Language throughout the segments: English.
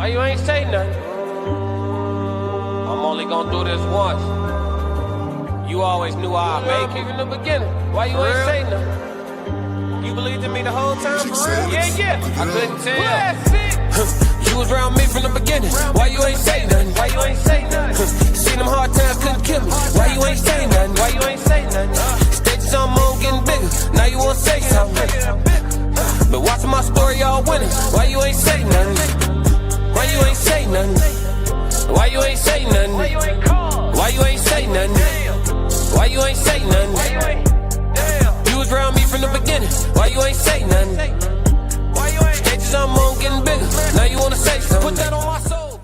Why you ain't say nothing? I'm only gonna do this once. You always knew I'd make it in the beginning. Why you ain't say nothing? You believed in me the whole time, for real? Yeah. I couldn't tell. You was around me from the beginning. Why you ain't say nothing? Why you ain't say nothing? Seen them hard times, couldn't kill me. Why you ain't say nothing? Why you ain't say nothing? Stages on moon getting bigger. Now you wanna say something. But watching my story, y'all winning. Why you ain't say nothing? Why you ain't say nothing? Why you ain't say nothing? Why you ain't call? Why you ain't say nothing? Why you ain't say nothing? Why you ain't? You was around me from the beginning. Why you ain't say nothing? Why you ain't? Stages on moon getting bigger. Now you wanna say something. Put that on my soul.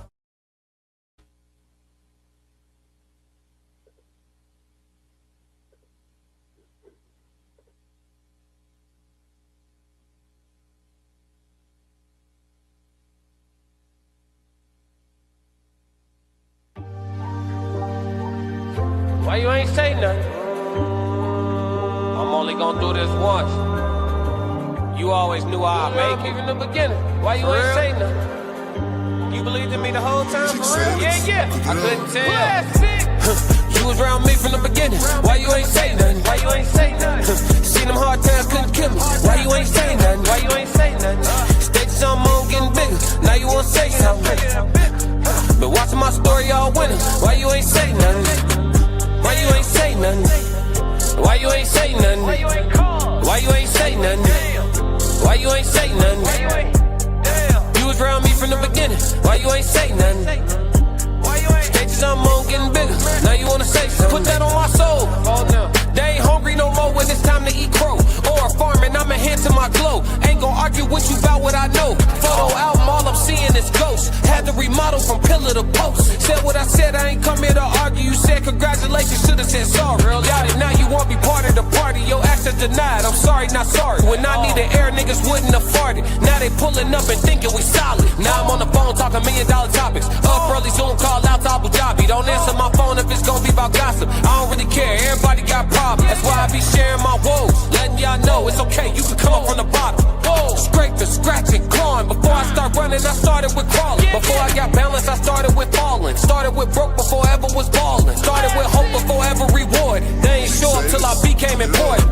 Why you ain't say nothing? I'm only gonna do this once. You always knew I'd make it in the beginning. Why you ain't say nothing? You believed in me the whole time, for real? Yeah. I couldn't tell. You was around me from the beginning. Why you ain't say nothing? Why you ain't say nothing? Seen them hard times, couldn't kill me. Why you ain't say nothing? Why you ain't say nothing? Stages on moon getting bigger. Now you wanna say something. But watching my story, y'all winning. Why you ain't say nothing? Why you ain't say nothing? Why you ain't say nothing? Why you ain't call? Why you ain't say nothing? Why you ain't say nothing? You was around me from the beginning. Why you ain't say nothing? Why you ain't? Stages on moon getting bigger. Now you wanna say something. Put that on my soul. Oh no. They ain't hungry no more when it's time to eat crow. Or farming, I'm enhancing my glow. Ain't gon' argue with you about what I know. Photo album, all I'm seeing is ghosts. Had to remodel from pillar to post. Said what I said, I ain't come here to argue. You said congratulations, should've said sorry. Got it, now you won't be part of the party. Your access denied, I'm sorry, not sorry. When I needed air, niggas wouldn't have farted. Now they pulling up and thinking we solid. Now I'm on the phone talking $1 million topics. Up early, Zoom call out to Abu Dhabi. Don't answer my phone if it's gonna be about gossip. I don't really care, everybody got problems. That's why I be sharing my woes, letting y'all know it's okay, you can come up from the bottom. Scraping, scratching, clawing. Before I start running, I started with crawling. Before I got balance, I started with falling. Started with broke before I ever was balling. Started with hope before ever reward. They ain't show up till I became important.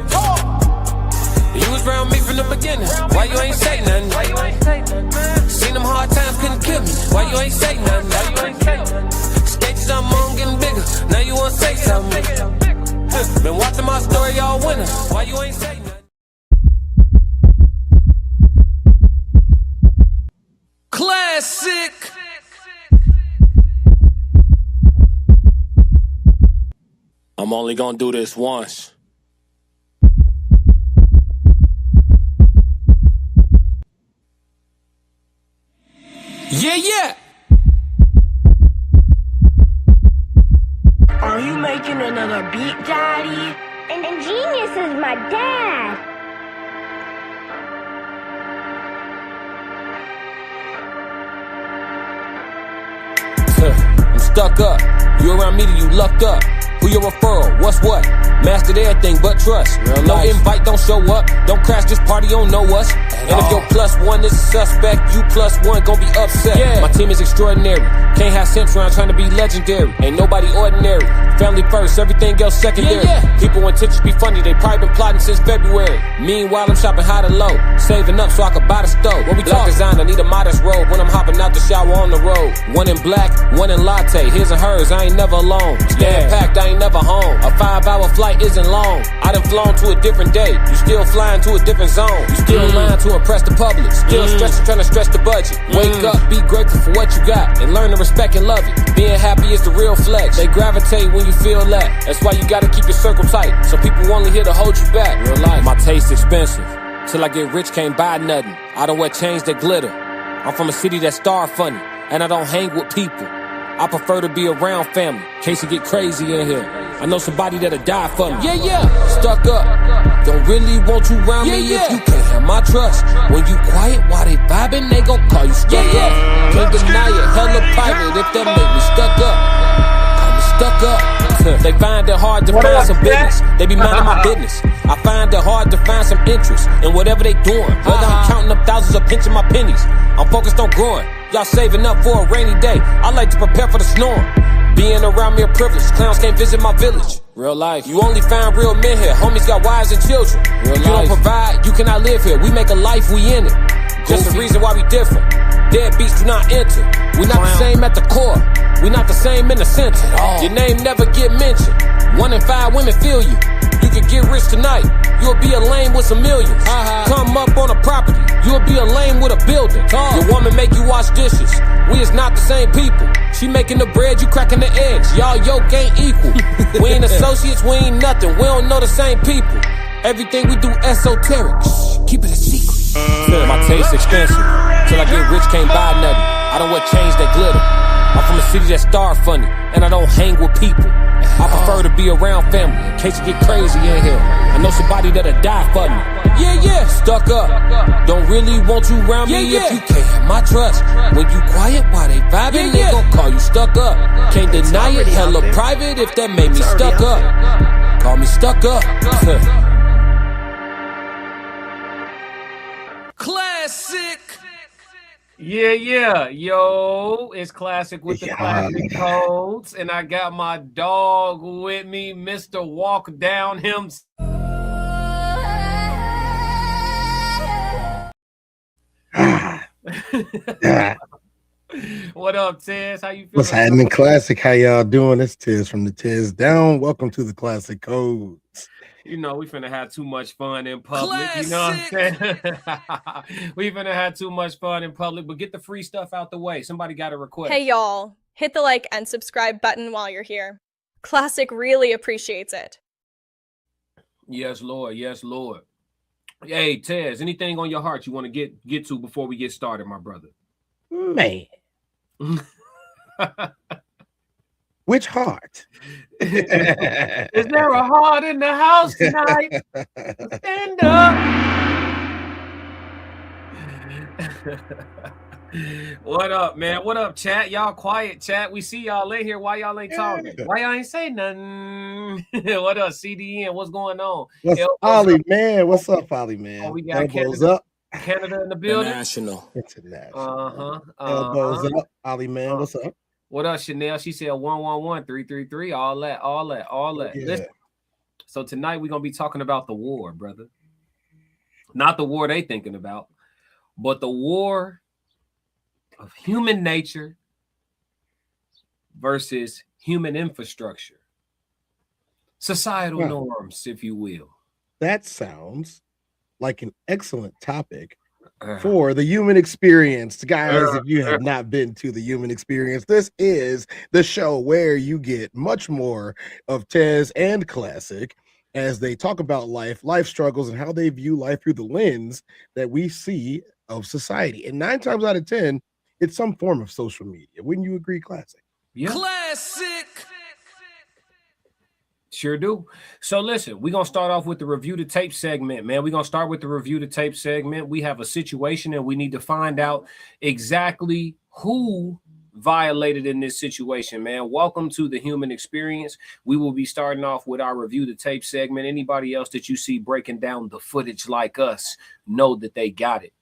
You was around me from the beginning. Why you ain't say nothing? Why you ain't say nothing? Seen them hard times, couldn't kill me. Why you ain't say nothing? Why you ain't say nothing? Stages on moon getting bigger. Now you wanna say something. Been watching my story, y'all winning. Why you ain't say nothing? Classic. I'm only gonna do this once. Yeah. Are you making another beat, Daddy? And Genius is my dad. I'm stuck up. You around me, you lucked up. Who your referral? What's what? Mastered everything but trust. No invite, don't show up. Don't crash this party, you don't know us. And if your +1 is a suspect, you +1 gon' be upset. My team is extraordinary. Can't have simps around trying to be legendary. Ain't nobody ordinary. Family first, everything else secondary. People intentions be funny, they probably been plotting since February. Meanwhile, I'm shopping high to low, saving up so I could buy the stove. What we talk design, I need a modest robe when I'm hopping out the shower on the road. One in black, one in latte. His and hers, I ain't never alone. Staying packed, I ain't never home. A 5-hour flight isn't long. I done flown to a different day. You still flying to a different zone. You still lying to impress the public. Still stressing, trying to stretch the budget. Wake up, be grateful for what you got, and learn to respect and love it. Being happy is the real flex. They gravitate when you feel that. That's why you gotta keep your circle tight, so people only here to hold you back. Real life. My taste expensive. Till I get rich, can't buy nothing. I don't wear chains that glitter. I'm from a city that's star funny, and I don't hang with people. I prefer to be around family, in case it get crazy in here. I know somebody that'll die for me. Stuck up. Don't really want you around me if you can't have my trust. When you quiet while they vibing, they gon' call you stuck up. Can't deny it, hella private if that make me stuck up. Call me stuck up. They find it hard to find some business. They be minding my business. I find it hard to find some interest in whatever they doing. Whether I'm counting up thousands or pinching my pennies, I'm focused on growing. Y'all saving up for a rainy day. I like to prepare for the storm. Being around me a privilege. Clowns can't visit my village. Real life. You only find real men here. Homies got wives and children. Real life. You don't provide, you cannot live here. We make a life, we in it. Just the reason why we different. Deadbeats do not enter. We not the same at the core. We not the same in the center. Your name never get mentioned. 1 in 5 women feel you. You could get rich tonight. You'll be a lame with some millions. Come up on a property. You'll be a lame with a building. Your woman make you wash dishes. We is not the same people. She making the bread, you cracking the eggs. Y'all yoke ain't equal. We ain't associates, we ain't nothing. We don't know the same people. Everything we do esoteric. Shh, keep it a secret. My taste expensive. Till I get rich, can't buy nothing. I don't wear chains that glitter. I'm from a city that star funny, and I don't hang with people. I prefer to be around family in case it get crazy in here. I know somebody that'll die for me. Yeah, stuck up. Don't really want you around me if you can't have my trust. When you quiet while they vibing, they gon' call you stuck up. Can't deny it, hella private if that made me stuck up. Call me stuck up. Classic. Yeah. Yo, it's Classic with the classic codes. And I got my dog with me, Mr. Walk Down himself. What up, Tez? How you feeling? What's happening, Classic? How y'all doing? It's Tez from the TezDown. Welcome to the Classic Codes. You know, we finna have too much fun in public. Classic. You know what I'm saying? We finna have too much fun in public, but get the free stuff out the way. Somebody got a request. Hey, y'all. Hit the like and subscribe button while you're here. Classic really appreciates it. Yes, Lord. Yes, Lord. Hey, Tez, anything on your heart you want to get to before we get started, my brother? Man. Which heart? Is there a heart in the house tonight? Stand up. What up, man? What up, chat? Y'all quiet, chat. We see y'all in here. Why y'all ain't talking? Why y'all ain't saying nothing? What up, CDN? What's going on? What's Ollie, man? What's up, Ollie, man? Oh, we got Elbows up. Canada in the building. International. Elbows up. Ollie, man, what's up? What up, Chanel? She said 111-333. All that. Yeah. Listen, so tonight we're gonna be talking about the war, brother. Not the war they thinking about, but the war of human nature versus human infrastructure, societal norms, if you will. That sounds like an excellent topic for the human experience. Guys, if you have not been to the human experience, this is the show where you get much more of Tez and Classic as they talk about life struggles, and how they view life through the lens that we see of society. And 9 times out of 10, it's some form of social media. Wouldn't you agree, Classic? Yeah. Classic. Sure do. So listen, we're going to start off with the review the tape segment, man. We're going to start with the review the tape segment. We have a situation and we need to find out exactly who violated in this situation, man. Welcome to the human experience. We will be starting off with our review the tape segment. Anybody else that you see breaking down the footage like us, know that they got it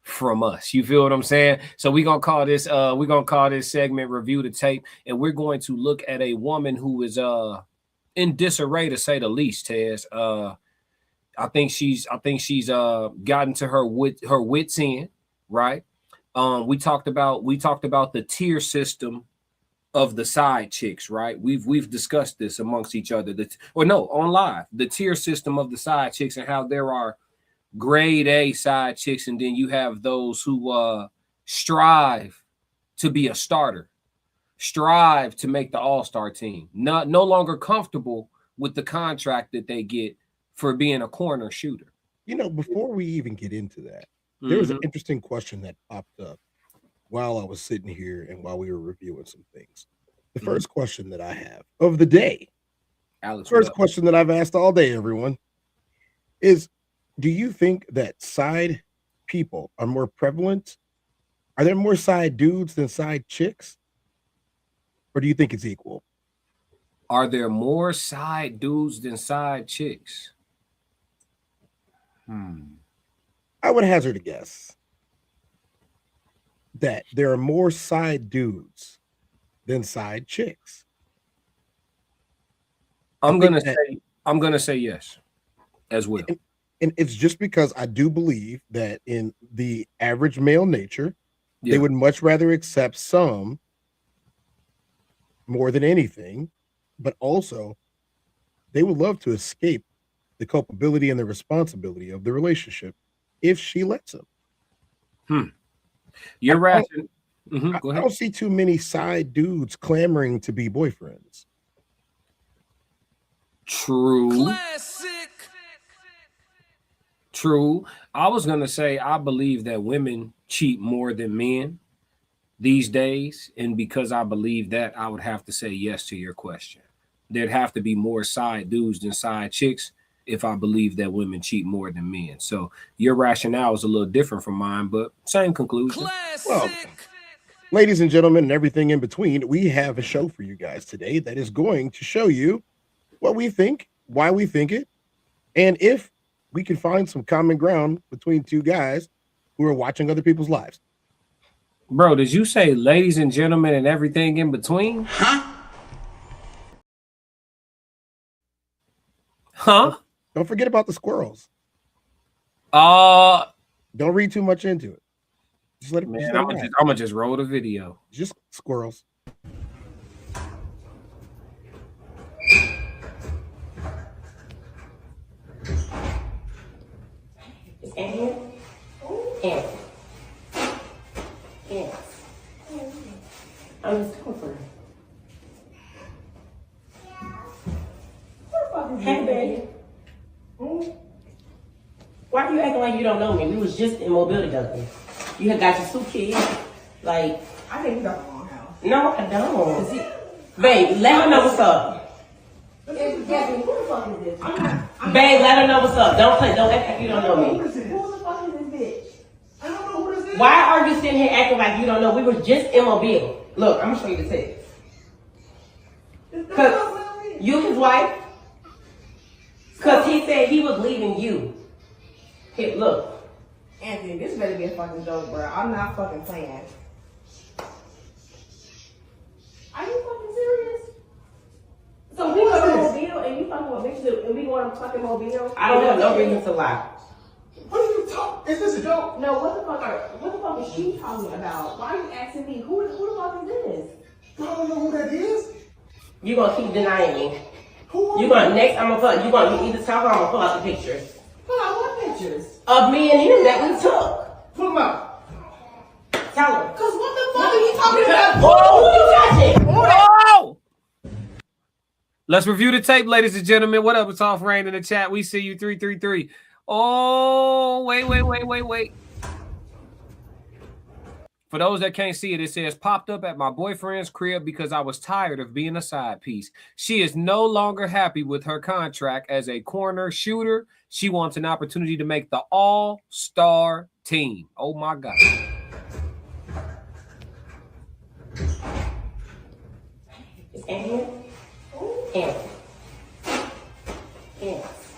from us. You feel what I'm saying? So we're gonna call this segment review the tape, and we're going to look at a woman who is in disarray, to say the least, Tez. I think she's gotten to her wits end, right? We talked about the tier system of the side chicks, right? We've discussed this amongst each other. On live, the tier system of the side chicks, and how there are grade A side chicks, and then you have those who strive to be a starter, strive to make the all-star team, no longer comfortable with the contract that they get for being a corner shooter. You know, before we even get into that, there was an interesting question that popped up while I was sitting here and while we were reviewing some things. The first question that I have of the day, Alex, first question that I've asked all day, everyone, is, do you think that side people are more prevalent? Are there more side dudes than side chicks? Or do you think it's equal? Are there more side dudes than side chicks? I would hazard a guess. that there are more side dudes than side chicks? I'm gonna say yes as well. And it's just because I do believe that in the average male nature, they would much rather accept some more than anything, but also they would love to escape the culpability and the responsibility of the relationship if she lets them. You're right. I don't see too many side dudes clamoring to be boyfriends. True. True. I was going to say, I believe that women cheat more than men these days. And because I believe that, I would have to say yes to your question. There'd have to be more side dudes than side chicks if I believe that women cheat more than men. So your rationale is a little different from mine, but same conclusion. Well, ladies and gentlemen, and everything in between, we have a show for you guys today that is going to show you what we think, why we think it, and if we can find some common ground between two guys who are watching other people's lives. Bro, did you say ladies and gentlemen and everything in between? Huh? Don't forget about the squirrels. Don't read too much into it. Just let it. Man, I'm gonna just roll the video. Just squirrels. It's Annie. Annie. Yes. I'm just coming. Hey, baby. Why are you acting like you don't know me? We was just in Mobile together. You had got your 2 kids. Like, I think you got the wrong house. no, I don't. Babe, let her know what's up. Who the fuck is this? Babe, let her know what's up. Don't act like you don't know me. Who the fuck is this bitch? I don't know who this is. Why are you sitting here acting like you don't know? We were just in Mobile. Look, I'm gonna show you the text. Cause you his wife? Cause he said he was leaving you. Here, look. Anthony, this better be a fucking joke, bro. I'm not fucking playing. Are you fucking serious? So we go to Mobile and you fucking with bitches and we going to fucking Mobile? I don't have no reason to lie. What are you talking? Is this a joke? No, what the fuck is she talking about? Why are you asking me? Who the fuck is this? I don't know who that is. You gonna keep denying me. Who? You gonna next? I'm gonna put. You gonna either talk or I'm gonna pull out the pictures Pull out what pictures? of me and you that we took. Pull them out. Tell her. Cause what the fuck are you talking about? Oh, who you touching? Oh! Let's review the tape, ladies and gentlemen. What up? It's Off Rain in the chat. We see you 333. Oh, wait. For those that can't see it, it says popped up at my boyfriend's crib because I was tired of being a side piece. She is no longer happy with her contract as a corner shooter. She wants an opportunity to make the all-star team. Oh my God. It's Annie. Annie. Yes.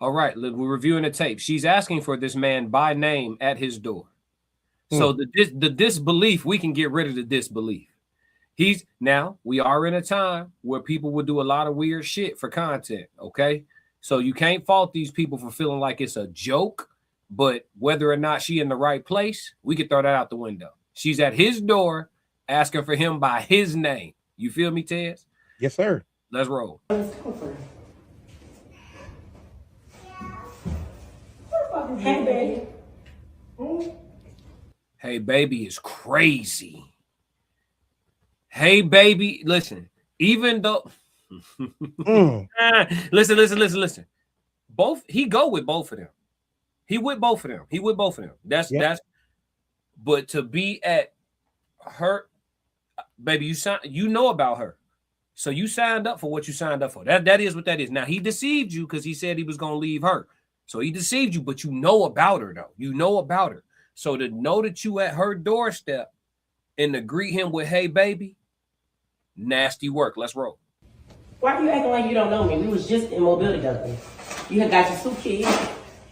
All right, we're reviewing the tape. She's asking for this man by name at his door. So the disbelief, we can get rid of the disbelief. Now we are in a time where people will do a lot of weird shit for content. Okay. So you can't fault these people for feeling like it's a joke, but whether or not she in the right place, we could throw that out the window. She's at his door asking for him by his name. You feel me, Tez? Yes, sir. Let's roll. Hey, baby. Hey, baby is crazy. Hey, baby, listen, even though listen. He go with both of them. He with both of them. That's but to be at her, baby, you know about her. So you signed up for what you signed up for. That is what that is. Now he deceived you because he said he was gonna leave her. So he deceived you, but you know about her though. You know about her. So to know that you at her doorstep and to greet him with, hey, baby, nasty work. Let's roll. Why are you acting like you don't know me? We was just in Mobile together. You had got your 2 kids.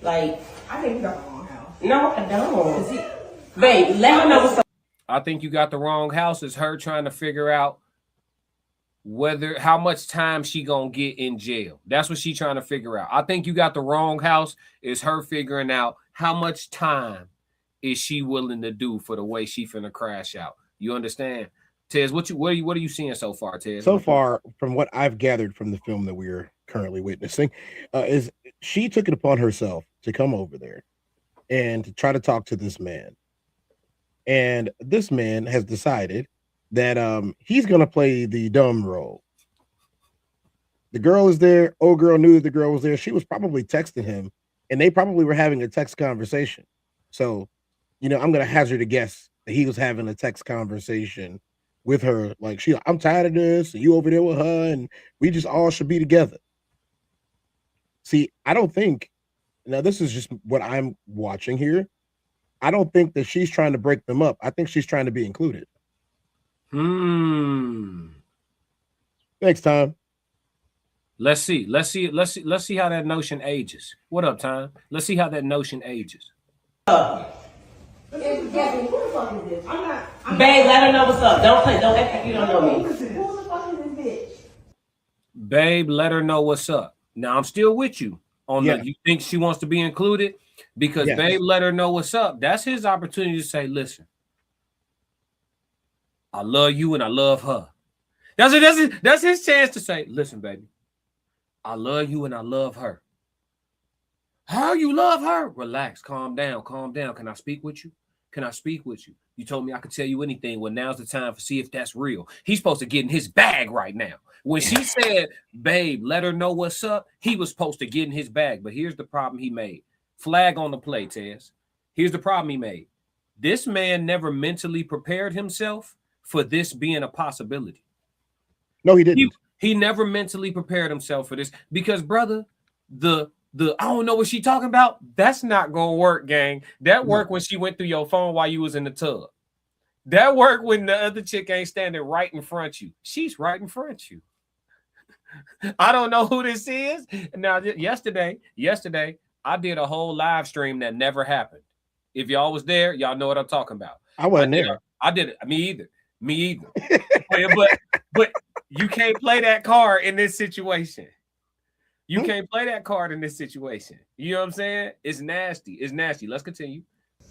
Like, I think you got the wrong house. no, I don't. Babe, let her know what's up. I think you got the wrong house. It's her trying to figure out how much time she gonna get in jail. That's what she trying to figure out. I think you got the wrong house. It's her figuring out how much time is she willing to do for the way she finna crash out. You understand? Tez, what are you seeing so far, Tez? So far, from what I've gathered from the film that we're currently witnessing, is she took it upon herself to come over there and to try to talk to this man. And this man has decided that he's gonna play the dumb role. The girl is there. Old girl knew the girl was there. She was probably texting him, and they probably were having a text conversation. So, I'm gonna hazard a guess that he was having a text conversation with her. Like, I'm tired of this, and you over there with her, and we just all should be together. See, I don't think. Now, this is just what I'm watching here. I don't think that she's trying to break them up. I think she's trying to be included. Thanks, Tom. Let's see how that notion ages. What up, Tom? Let's see how that notion ages. Babe, let her know what's up. Don't act like you don't know me. Who the fuck is this bitch? Babe, let her know what's up. Now, I'm still with you on Yeah. you think she wants to be included? Because Yes. Babe, let her know what's up. That's his opportunity to say, listen, I love you and I love her. That's his chance to say, listen, baby, I love you and I love her. How you love her? Relax, calm down. Can I speak with you? You told me I could tell you anything. Well, now's the time to see if that's real. He's supposed to get in his bag right now. When she said, babe, let her know what's up, he was supposed to get in his bag. But here's the problem he made. Flag on the play, Tez. Here's the problem he made. This man never mentally prepared himself for this being a possibility. No, he didn't. He never mentally prepared himself for this because, brother, the I don't know what she talking about. That's not gonna work, gang. That worked when she went through your phone while you was in the tub. That worked when the other chick ain't standing right in front of you. She's right in front of you. I don't know who this is. Now, yesterday, I did a whole live stream that never happened. If y'all was there, y'all know what I'm talking about. I wasn't there. I did it. Me either. but you can't play that card in this situation. You can't play that card in this situation. You know what I'm saying? It's nasty. Let's continue.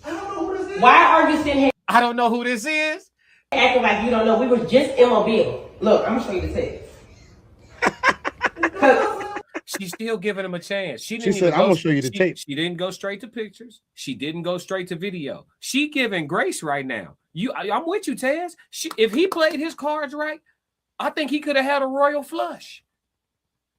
I don't know who this is. Why are you sitting here I don't know who this is. acting like you don't know? We were just in Mobile. Look, I'm gonna show you the text. She's still giving him a chance. She said, I'm gonna show you the tape. She didn't go straight to pictures. She didn't go straight to video. She giving grace right now. I'm with you, Tez. If he played his cards right, I think he could have had a royal flush.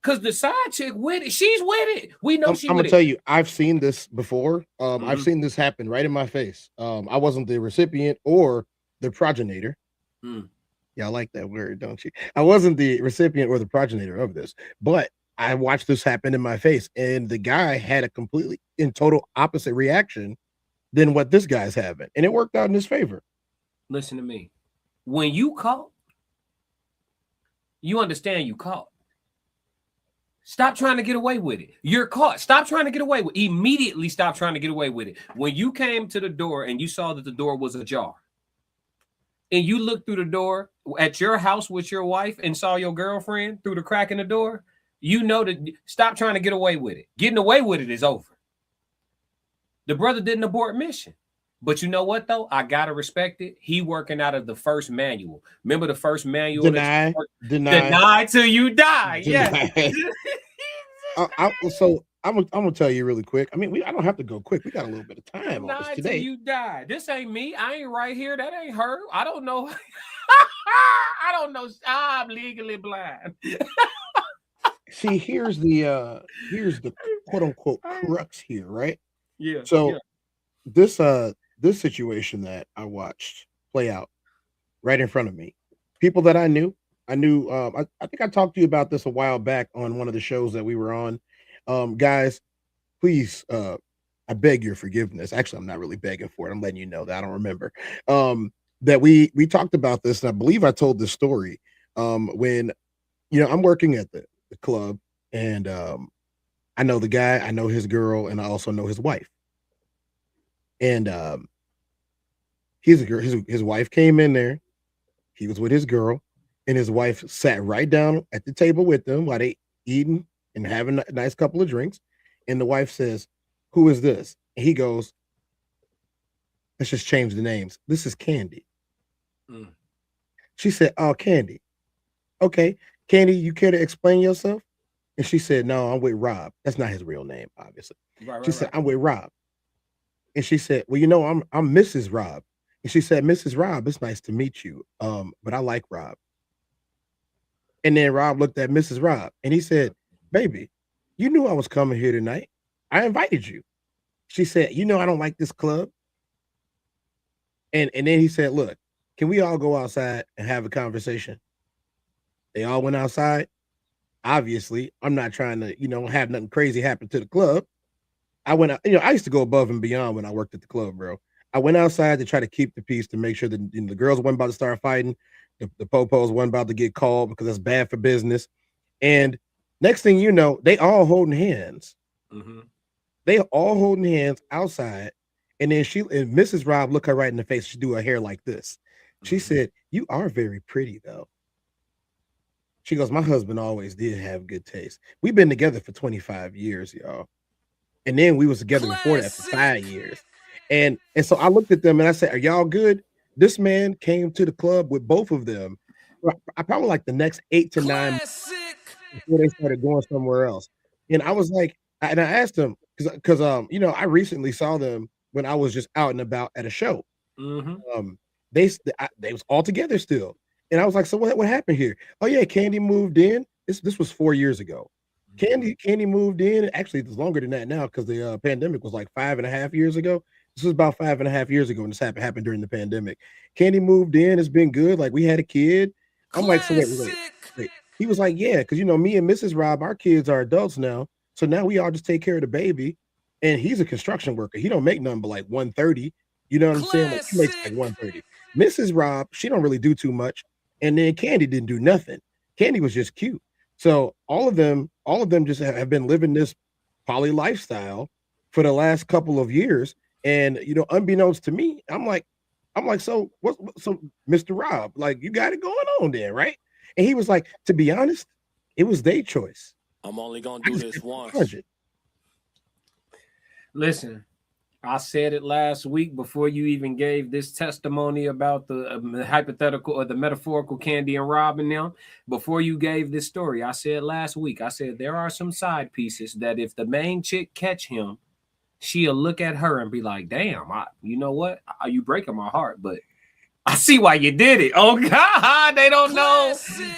Because the side chick with it, she's with it. We know I'm gonna tell you, I've seen this before. I've seen this happen right in my face. I wasn't the recipient or the progenitor. Y'all like that word, don't you? I wasn't the recipient or the progenitor of this, but I watched this happen in my face, and the guy had a completely in total opposite reaction than what this guy's having, and it worked out in his favor. Listen to me. When you caught, you understand you caught. Stop trying to get away with it. You're caught. Stop trying to get away with it. Immediately stop trying to get away with it. When you came to the door and you saw that the door was ajar, and you looked through the door at your house with your wife and saw your girlfriend through the crack in the door, you know that stop trying to get away with it. Getting away with it is over. The brother didn't abort mission. But you know what, though? I got to respect it. He working out of the first manual. Remember the first manual? Deny till you die. Yeah. So I'm gonna tell you really quick. I mean, I don't have to go quick. We got a little bit of time on this today. Till you die. This ain't me. I ain't right here. That ain't her. I don't know. I don't know. I'm legally blind. See, here's the quote unquote crux here, right? Yeah. So this situation that I watched play out right in front of me, people that I knew. I think I talked to you about this a while back on one of the shows that we were on. Guys, please, I beg your forgiveness. Actually, I'm not really begging for it. I'm letting you know that I don't remember. That we talked about this, and I believe I told this story when I'm working at the club, and I know the guy, I know his girl, and I also know his wife. And His wife came in there. He was with his girl, and his wife sat right down at the table with them while they eating and having a nice couple of drinks. And the wife says, "Who is this?" And he goes, "Let's just change the names. This is Candy." Mm. She said, "Oh, Candy. Okay, Candy, you care to explain yourself?" And she said, "No, I'm with Rob." That's not his real name, obviously. Right, She right, said, right. "I'm with Rob." And she said, "Well, I'm Mrs. Rob." And she said, "Mrs. Rob, it's nice to meet you. But I like Rob." And then Rob looked at Mrs. Rob and he said, "Baby, you knew I was coming here tonight. I invited you." She said, I don't like this club." And then he said, "Look, can we all go outside and have a conversation?" They all went outside. Obviously, I'm not trying to, have nothing crazy happen to the club. I went out, I used to go above and beyond when I worked at the club, bro. I went outside to try to keep the peace to make sure that the girls weren't about to start fighting. The popos weren't about to get called because that's bad for business. And next thing you know, they all holding hands. Mm-hmm. They all holding hands outside. And then Mrs. Rob looked her right in the face. She do her hair like this. She said, "You are very pretty, though." She goes, "My husband always did have good taste. We've been together for 25 years, y'all. And then we was together before that for 5 years." And so I looked at them and I said, "Are y'all good?" This man came to the club with both of them. I probably like the next 8 to 9 months before they started going somewhere else. And I was like, and I asked them because I recently saw them when I was just out and about at a show. Mm-hmm. They was all together still. And I was like, "So what happened here?" "Oh yeah, Candy moved in." This was 4 years ago. Candy moved in. Actually, it's longer than that now because the pandemic was like 5.5 years ago. This was about 5.5 years ago when this happened during the pandemic. Candy moved in. It's been good. Like we had a kid. I'm like, "So wait." He was like, "Yeah, because me and Mrs. Rob, our kids are adults now. So now we all just take care of the baby." And he's a construction worker. He don't make nothing but like 130. You know what I'm saying? Like he makes like 130. Mrs. Rob, she don't really do too much. And then Candy didn't do nothing. Candy was just cute. So all of them just have been living this poly lifestyle for the last couple of years. And unbeknownst to me, I'm like, "So so Mr. Rob, like you got it going on there, right?" And he was like, "To be honest, it was their choice. I'm only gonna I do just this didn't once. charge it." Listen, I said it last week before you even gave this testimony about the hypothetical or the metaphorical Candy and Rob and them. Before you gave this story, I said last week, I said there are some side pieces that if the main chick catch him, she'll look at her and be like, "Damn, you know what? You breaking my heart, but I see why you did it." Oh God, they don't know.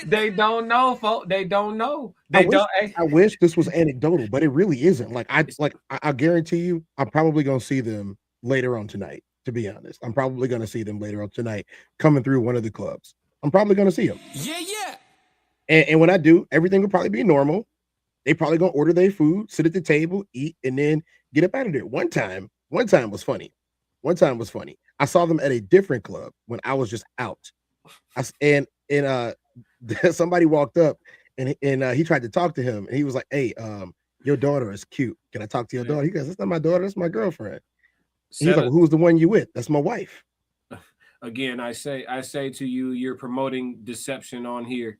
They don't know, folks. They don't know. They don't. I wish this was anecdotal, but it really isn't. I guarantee you, I'm probably gonna see them later on tonight. To be honest, I'm probably gonna see them later on tonight coming through one of the clubs. I'm probably gonna see them. Yeah. And when I do, everything will probably be normal. They probably gonna order their food, sit at the table, eat, and then get up out of there. One time was funny. I saw them at a different club when I was just out. Somebody walked up and he tried to talk to him, and he was like, "Hey, your daughter is cute. Can I talk to your daughter?" He goes, "That's not my daughter. That's my girlfriend." He's like, "Well, who's the one you with?" "That's my wife." Again, I say to you, you're promoting deception on here.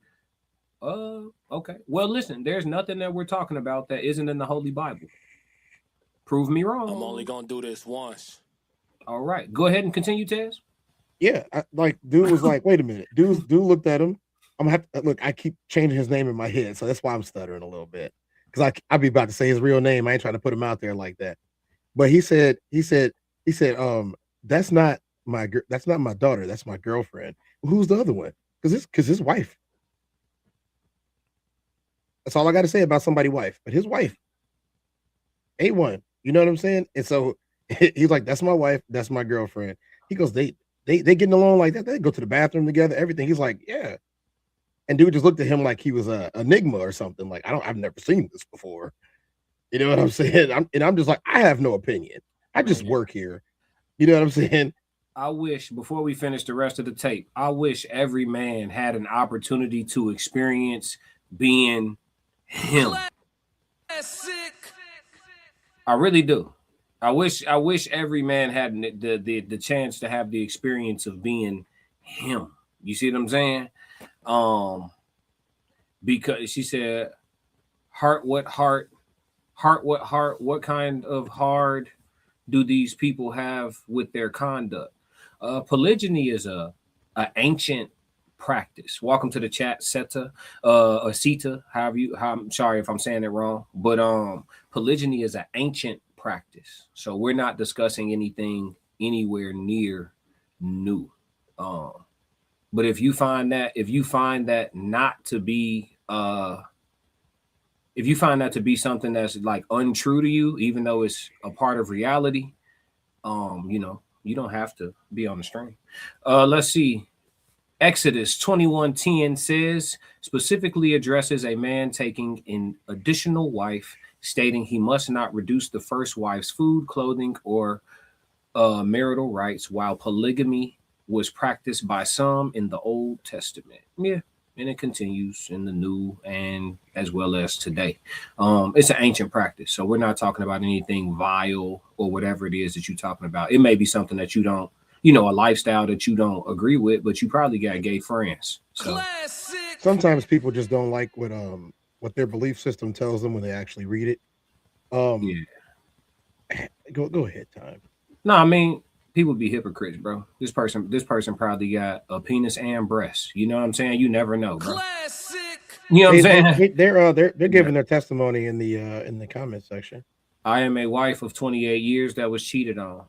Okay. Well, listen, there's nothing that we're talking about that isn't in the Holy Bible. Prove me wrong. I'm only gonna do this once. All right. Go ahead and continue, Tez. Yeah, dude was like, "Wait a minute." Dude looked at him. I'm gonna have to look. I keep changing his name in my head, so that's why I'm stuttering a little bit. Because I'd be about to say his real name. I ain't trying to put him out there like that. But he said, "That's not that's not my daughter. That's my girlfriend." "Well, who's the other one?" Because his wife. That's all I got to say about somebody's wife. But his wife, A1. You know what I'm saying? And so he's like, "That's my wife. That's my girlfriend." He goes, They getting along like that. They go to the bathroom together, everything." He's like, "Yeah." And dude just looked at him like he was a enigma or something. Like, I've never seen this before. You know what I'm saying? I'm just like, I have no opinion. I just work here. You know what I'm saying? I wish, before we finish the rest of the tape, I wish every man had an opportunity to experience being him. I really do. I wish every man had the chance to have the experience of being him. You see what I'm saying? Because she said, what kind of hard do these people have with their conduct? Polygyny is a ancient practice. Welcome to the chat, Seta, or Sita, I'm sorry if I'm saying it wrong, but polygyny is an ancient practice. So we're not discussing anything anywhere near new. But if you find that not to be if you find that to be something that's like untrue to you, even though it's a part of reality, you know, you don't have to be on the stream. Let's see. Exodus 21:10 says, specifically addresses a man taking an additional wife, stating he must not reduce the first wife's food, clothing, or marital rights, while polygamy was practiced by some in the Old Testament. Yeah, and it continues in the New and as well as today. It's an ancient practice, so we're not talking about anything vile or whatever it is that you're talking about. It may be something that you don't, you know, a lifestyle that you don't agree with, but you probably got gay friends. So sometimes people just don't like what their belief system tells them when they actually read it. Yeah. Go ahead, Time. No, I mean, people be hypocrites, bro. This person probably got a penis and breasts. You know what I'm saying? You never know, bro. Classic. You know what I'm saying? They're giving their testimony in the comment section. I am a wife of 28 years that was cheated on.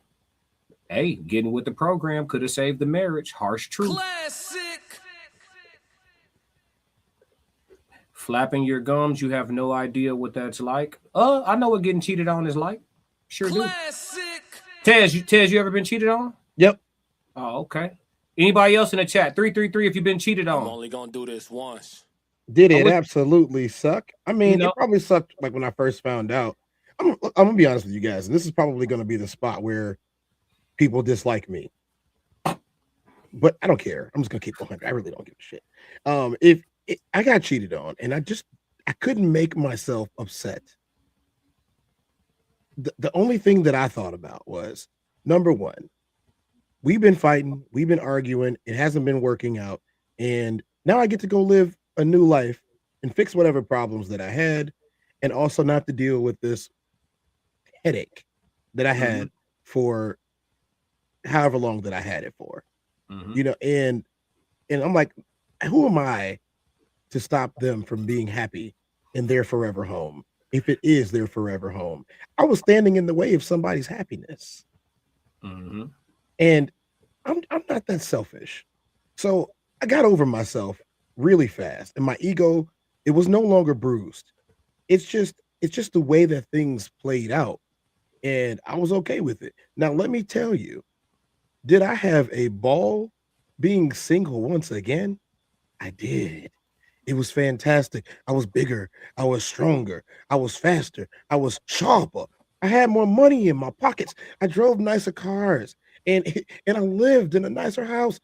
Hey, getting with the program could have saved the marriage. Harsh truth. Classic. Flapping your gums, you have no idea what that's like. I know what getting cheated on is like. Sure Classic. Do. Tez, you ever been cheated on? Yep. Oh, okay. Anybody else in the chat? 333 if you've been cheated on. I'm only gonna do this once. Did it absolutely suck? I mean, it probably sucked like when I first found out. I'm gonna be honest with you guys, and this is probably gonna be the spot where people dislike me. But I don't care. I'm just gonna keep going. I really don't give a shit. I got cheated on, and I couldn't make myself upset. The only thing that I thought about was, number one, we've been fighting, we've been arguing, it hasn't been working out, and now I get to go live a new life and fix whatever problems that I had, and also not to deal with this headache that I had for however long that I had it for. You know, and I'm like, who am I to stop them from being happy in their forever home? If it is their forever home, I was standing in the way of somebody's happiness. And I'm not that selfish. So I got over myself really fast, and my ego, it was no longer bruised. It's just the way that things played out, and I was okay with it. Now, let me tell you, did I have a ball being single once again? I did. It was fantastic. I was bigger. I was stronger. I was faster. I was sharper. I had more money in my pockets. I drove nicer cars, and I lived in a nicer house.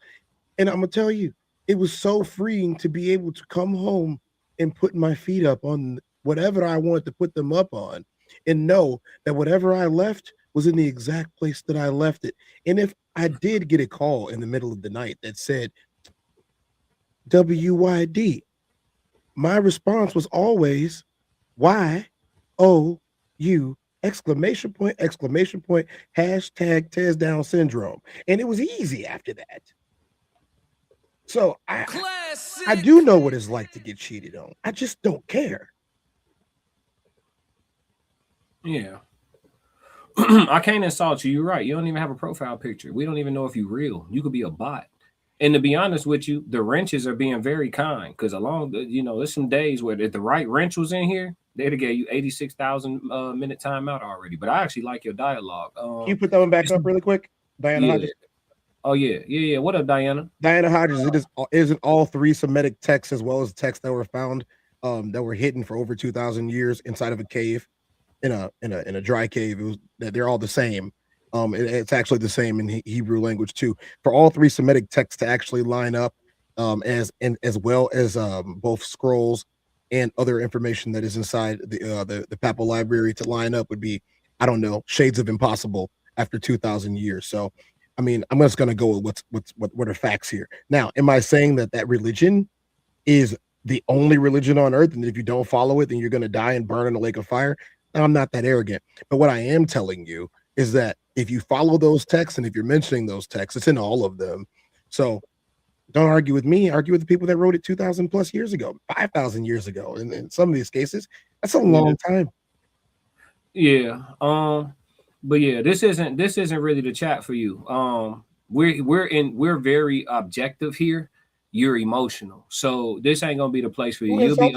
And I'm gonna tell you, it was so freeing to be able to come home and put my feet up on whatever I wanted to put them up on, and know that whatever I left was in the exact place that I left it. And if I did get a call in the middle of the night that said WYD, my response was always YOU exclamation point, hashtag TezDown syndrome. And it was easy after that. So I do know what it's like to get cheated on. I just don't care. Yeah. I can't insult you. You're right. You don't even have a profile picture. We don't even know if you're real. You could be a bot. And to be honest with you, the wrenches are being very kind, because there's some days where if the right wrench was in here, they'd have gave you 86,000 minute timeout already. But I actually like your dialogue. Can you put that one back up really quick? Diana Hodges. Oh, yeah. What up, Diana? Diana Hodges, it isn't all three Semitic texts as well as texts that were found that were hidden for over 2,000 years inside of a cave, in a dry cave. They're all the same. It's actually the same in Hebrew language too. For all three Semitic texts to actually line up, as well as both scrolls and other information that is inside the papal library to line up, would be I don't know, shades of impossible after 2,000 years. So, I mean, I'm just going to go with what are facts here. Now, am I saying that religion is the only religion on earth, and if you don't follow it, then you're going to die and burn in a lake of fire? No, I'm not that arrogant. But what I am telling you is that if you follow those texts, and if you're mentioning those texts, it's in all of them. So don't argue with me. Argue with the people that wrote it 2,000 plus years ago, 5,000 years ago. And in some of these cases, that's a long time. Yeah. But yeah, this isn't really the chat for you. We're very objective here. You're emotional, so this ain't gonna be the place for you. You'll be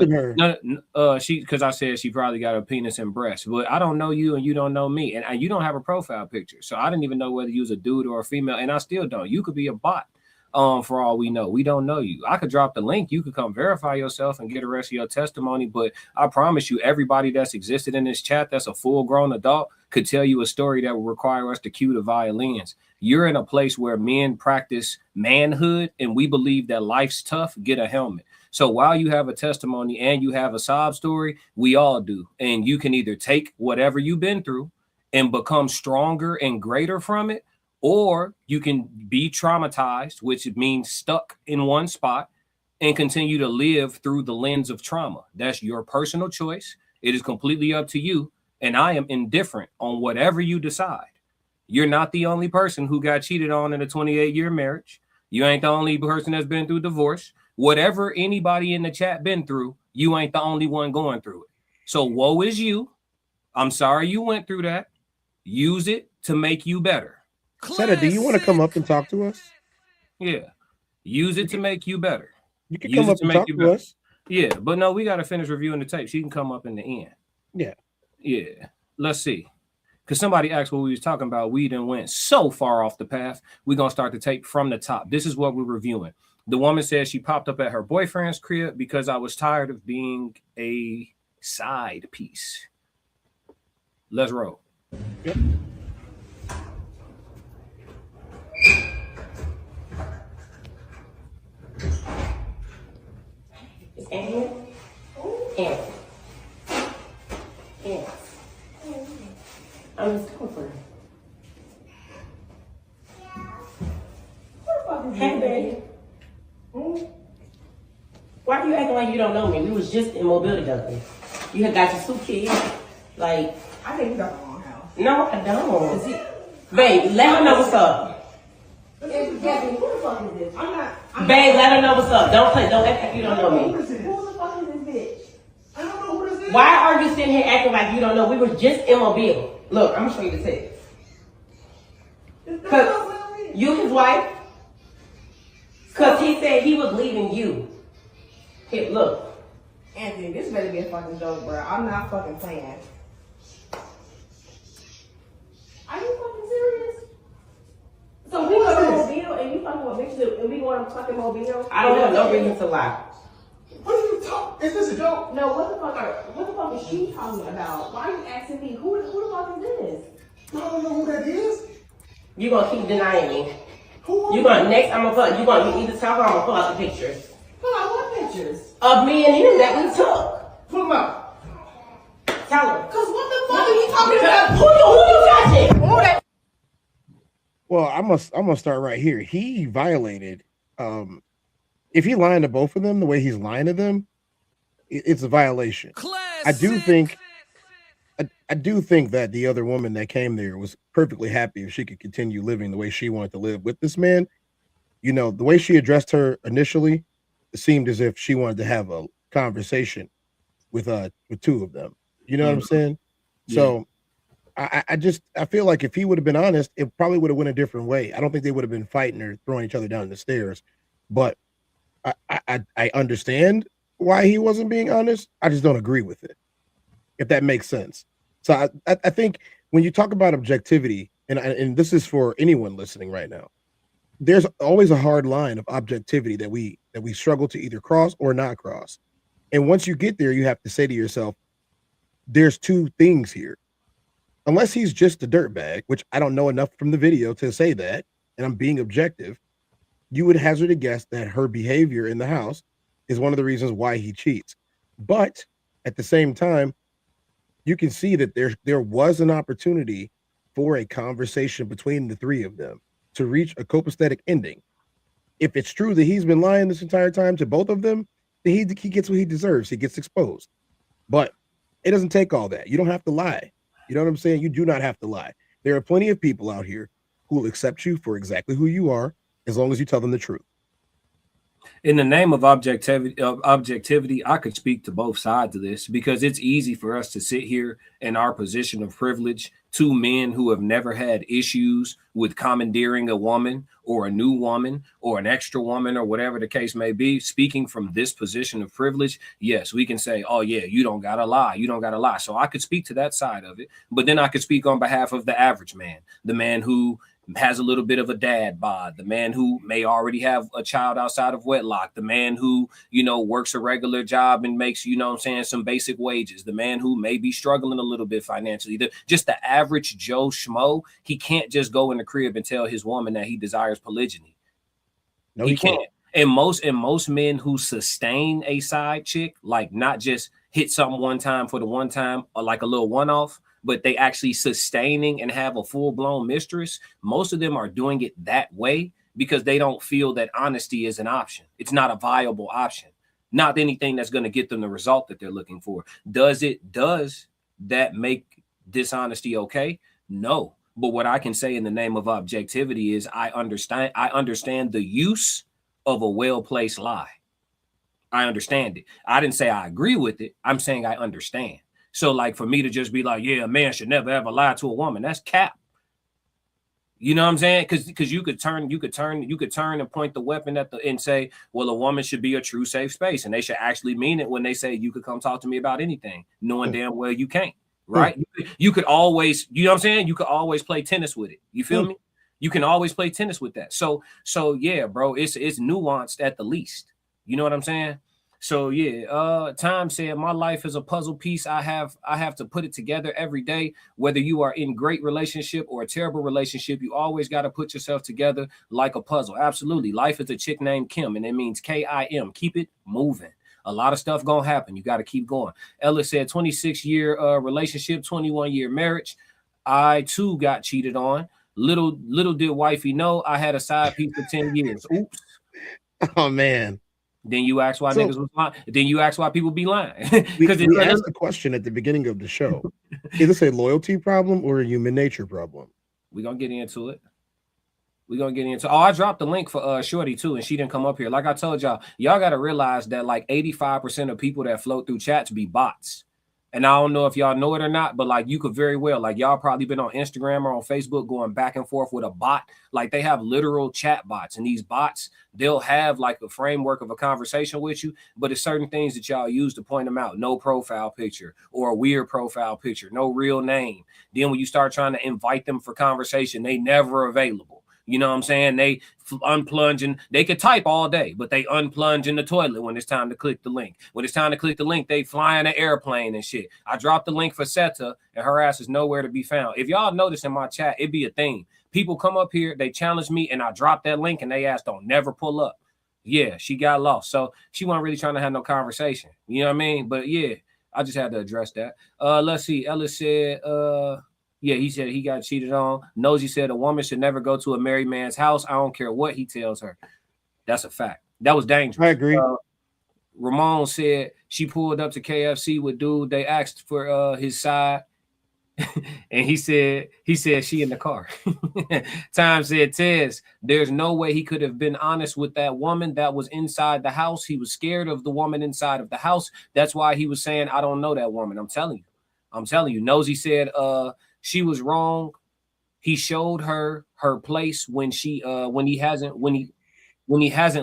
because I said she probably got a penis and breast, but I don't know you and you don't know me, and you don't have a profile picture, so I didn't even know whether you was a dude or a female, and I still don't. You could be a bot. For all we know, we don't know you. I could drop the link. You could come verify yourself and get the rest of your testimony. But I promise you, everybody that's existed in this chat that's a full-grown adult could tell you a story that would require us to cue the violins. You're in a place where men practice manhood, and we believe that life's tough. Get a helmet. So while you have a testimony and you have a sob story, we all do. And you can either take whatever you've been through and become stronger and greater from it, or you can be traumatized, which means stuck in one spot, and continue to live through the lens of trauma. That's your personal choice. It is completely up to you. And I am indifferent on whatever you decide. You're not the only person who got cheated on in a 28-year marriage. You ain't the only person that's been through divorce. Whatever anybody in the chat been through, you ain't the only one going through it. So woe is you. I'm sorry you went through that. Use it to make you better. Seta, do you want to come up and talk to us? Yeah. Use it to make you better. You can come up and talk to us. Yeah, but no, we got to finish reviewing the tape. She can come up in the end. Yeah. Yeah. Let's see. Because somebody asked what we was talking about. We done went so far off the path. We're going to start the tape from the top. This is what we're reviewing. The woman says she popped up at her boyfriend's crib because I was tired of being a side piece. Let's roll. Yep. It's Annie. Annie. Annie. I'm just coming for her. Hey, baby. Why are you acting like you don't know me? We was just in Mobile together. You had got your 2 kids. Like, I think you got the wrong house. no, I don't. Babe, let her know what's up. Gabby, who the fuck is this? Babe, let her know what's up. Don't act like you don't know me. Who the fuck is this bitch? I don't know who this is. Why are you sitting here acting like you don't know? We were just in Mobile. Look, I'm gonna show you the text. Cause you his wife? Cause he said he was leaving you. Here, look. Anthony, this better be a fucking joke, bro. I'm not fucking playing. Are you fucking serious? So we go to Mobile and you fucking with bitches and we going to fucking Mobile? I don't have no reason to lie. What are you talking? Is this a joke? No, what the fuck is she talking about? Why are you asking me? Who the fuck is this? I don't know who that is. You gonna keep denying me. Who? You gonna next? I'm gonna put. You gonna either talk or I'm gonna pull out the pictures Pull out what pictures? of me and him that we took. Pull them out. Tell her. Cause what the fuck are you talking about? Who you touching? Who that? Well, I'm gonna start right here. He violated. If he lying to both of them the way he's lying to them, it's a violation. I do think that the other woman that came there was perfectly happy if she could continue living the way she wanted to live with this man. You know, the way she addressed her initially, it seemed as if she wanted to have a conversation with 2 of them. You know what I'm saying? Yeah. So I feel like if he would have been honest, it probably would have went a different way. I don't think they would have been fighting or throwing each other down the stairs, but I understand why he wasn't being honest. I just don't agree with it, if that makes sense. So I think when you talk about objectivity, and this is for anyone listening right now, there's always a hard line of objectivity that we struggle to either cross or not cross. And once you get there, you have to say to yourself, there's 2 things here. Unless he's just a dirtbag, which I don't know enough from the video to say that, and I'm being objective, you would hazard a guess that her behavior in the house is one of the reasons why he cheats. But at the same time, you can see that there was an opportunity for a conversation between the three of them to reach a copacetic ending. If it's true that he's been lying this entire time to both of them, then he gets what he deserves. He gets exposed. But it doesn't take all that. You don't have to lie. You know what I'm saying? You do not have to lie. There are plenty of people out here who will accept you for exactly who you are as long as you tell them the truth. In the name of objectivity, I could speak to both sides of this because it's easy for us to sit here in our position of privilege, two men who have never had issues with commandeering a woman or a new woman or an extra woman or whatever the case may be. Speaking from this position of privilege, yes, we can say, oh yeah, you don't gotta lie. You don't gotta lie. So I could speak to that side of it, but then I could speak on behalf of the average man, the man who has a little bit of a dad bod, the man who may already have a child outside of wedlock, the man who, works a regular job and makes, some basic wages, the man who may be struggling a little bit financially, just the average Joe Schmo. He can't just go in the crib and tell his woman that he desires polygyny. No, he can't. And most men who sustain a side chick, like not just hit something one time for the one time or like a little one-off, but they actually sustaining and have a full-blown mistress, most of them are doing it that way because they don't feel that honesty is an option. It's not a viable option, not anything that's going to get them the result that they're looking for. Does that make dishonesty okay? No. But what I can say in the name of objectivity is I understand the use of a well-placed lie. I understand it. I didn't say I agree with it. I'm saying I understand. So like for me to just be like, yeah, a man should never ever lie to a woman, that's cap. You know what I'm saying? Because you could turn and point the weapon at and say, well, a woman should be a true safe space, and they should actually mean it when they say you could come talk to me about anything, knowing damn well you can't. Right? You could always, you know what I'm saying? You could always play tennis with it. You feel me? You can always play tennis with that. So yeah, bro, it's nuanced at the least. You know what I'm saying? So yeah, Time said, my life is a puzzle piece. I have to put it together every day. Whether you are in great relationship or a terrible relationship, you always got to put yourself together like a puzzle. Absolutely. Life is a chick named Kim, and it means Kim. Keep it moving. A lot of stuff gonna happen. You got to keep going. Ella said 26-year relationship, 21-year marriage. I too got cheated on. Little did wifey know I had a side piece for 10 years. Oops. Oh man. Then you ask why niggas was lying. Then you ask why people be lying. Because we asked the question at the beginning of the show. Is this a loyalty problem or a human nature problem? We're gonna get into it. Oh, I dropped the link for Shorty too, and she didn't come up here. Like I told y'all got to realize that like 85% of people that float through chats be bots. And I don't know if y'all know it or not, but like you could very well, like y'all probably been on Instagram or on Facebook going back and forth with a bot. Like they have literal chat bots, and these bots, they'll have like a framework of a conversation with you, but it's certain things that y'all use to point them out. No profile picture or a weird profile picture, no real name. Then when you start trying to invite them for conversation, they never available. You know what I'm saying? They unplunge and they could type all day, but they unplunge in the toilet when it's time to click the link. When it's time to click the link, they fly in an airplane and shit. I dropped the link for Seta, and her ass is nowhere to be found. If y'all notice in my chat, it'd be a thing. People come up here, they challenge me, and I drop that link, and they ass don't never pull up. Yeah, she got lost. So she wasn't really trying to have no conversation. You know what I mean? But yeah, I just had to address that. Let's see. Ellis said, yeah, he said he got cheated on. Nosy said a woman should never go to a married man's house. I don't care what he tells her. That's a fact. That was dangerous. I agree. Ramon said she pulled up to KFC with dude. They asked for his side. And he said she in the car. Time said, Tez, there's no way he could have been honest with that woman that was inside the house. He was scared of the woman inside of the house. That's why he was saying, I don't know that woman. I'm telling you. Nosy said she was wrong. He showed her place when he hasn't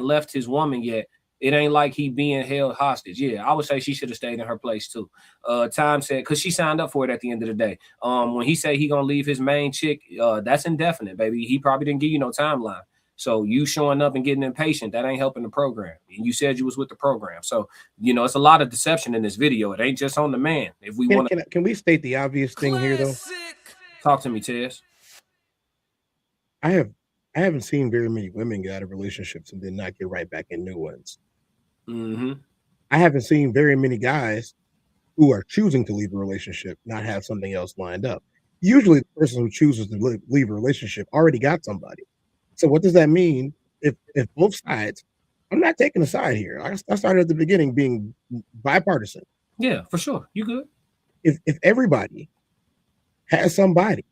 left his woman yet. It ain't like he being held hostage. Yeah, I would say she should have stayed in her place too. Time said, because she signed up for it at the end of the day. When he said he gonna leave his main chick, that's indefinite, baby. He probably didn't give you no timeline. So you showing up and getting impatient, that ain't helping the program. And you said you was with the program. So, it's a lot of deception in this video. It ain't just on the man. If we want to, can we state the obvious thing here though? Talk to me, Tez. I haven't seen very many women get out of relationships and then not get right back in new ones. Mm-hmm. I haven't seen very many guys who are choosing to leave a relationship not have something else lined up. Usually, the person who chooses to leave a relationship already got somebody. So, what does that mean? If both sides, I'm not taking a side here. I started at the beginning being bipartisan. Yeah, for sure. You good? If everybody has somebody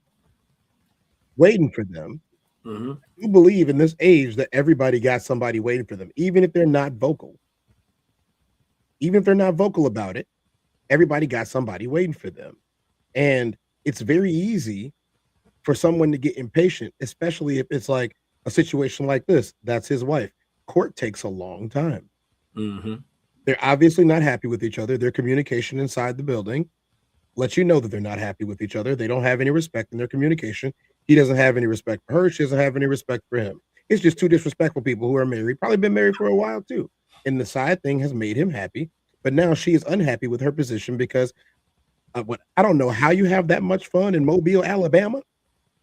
waiting for them, you believe in this age that everybody got somebody waiting for them, even if they're not vocal. Even if they're not vocal about it, everybody got somebody waiting for them. And it's very easy for someone to get impatient, especially if it's like a situation like this. That's his wife. Court takes a long time. They're obviously not happy with each other. Their communication inside the building lets you know that they're not happy with each other. They don't have any respect in their communication. He doesn't have any respect for her. She doesn't have any respect for him. It's just two disrespectful people who are married, probably been married for a while too. And the side thing has made him happy, but now she is unhappy with her position because I don't know how you have that much fun in Mobile, Alabama,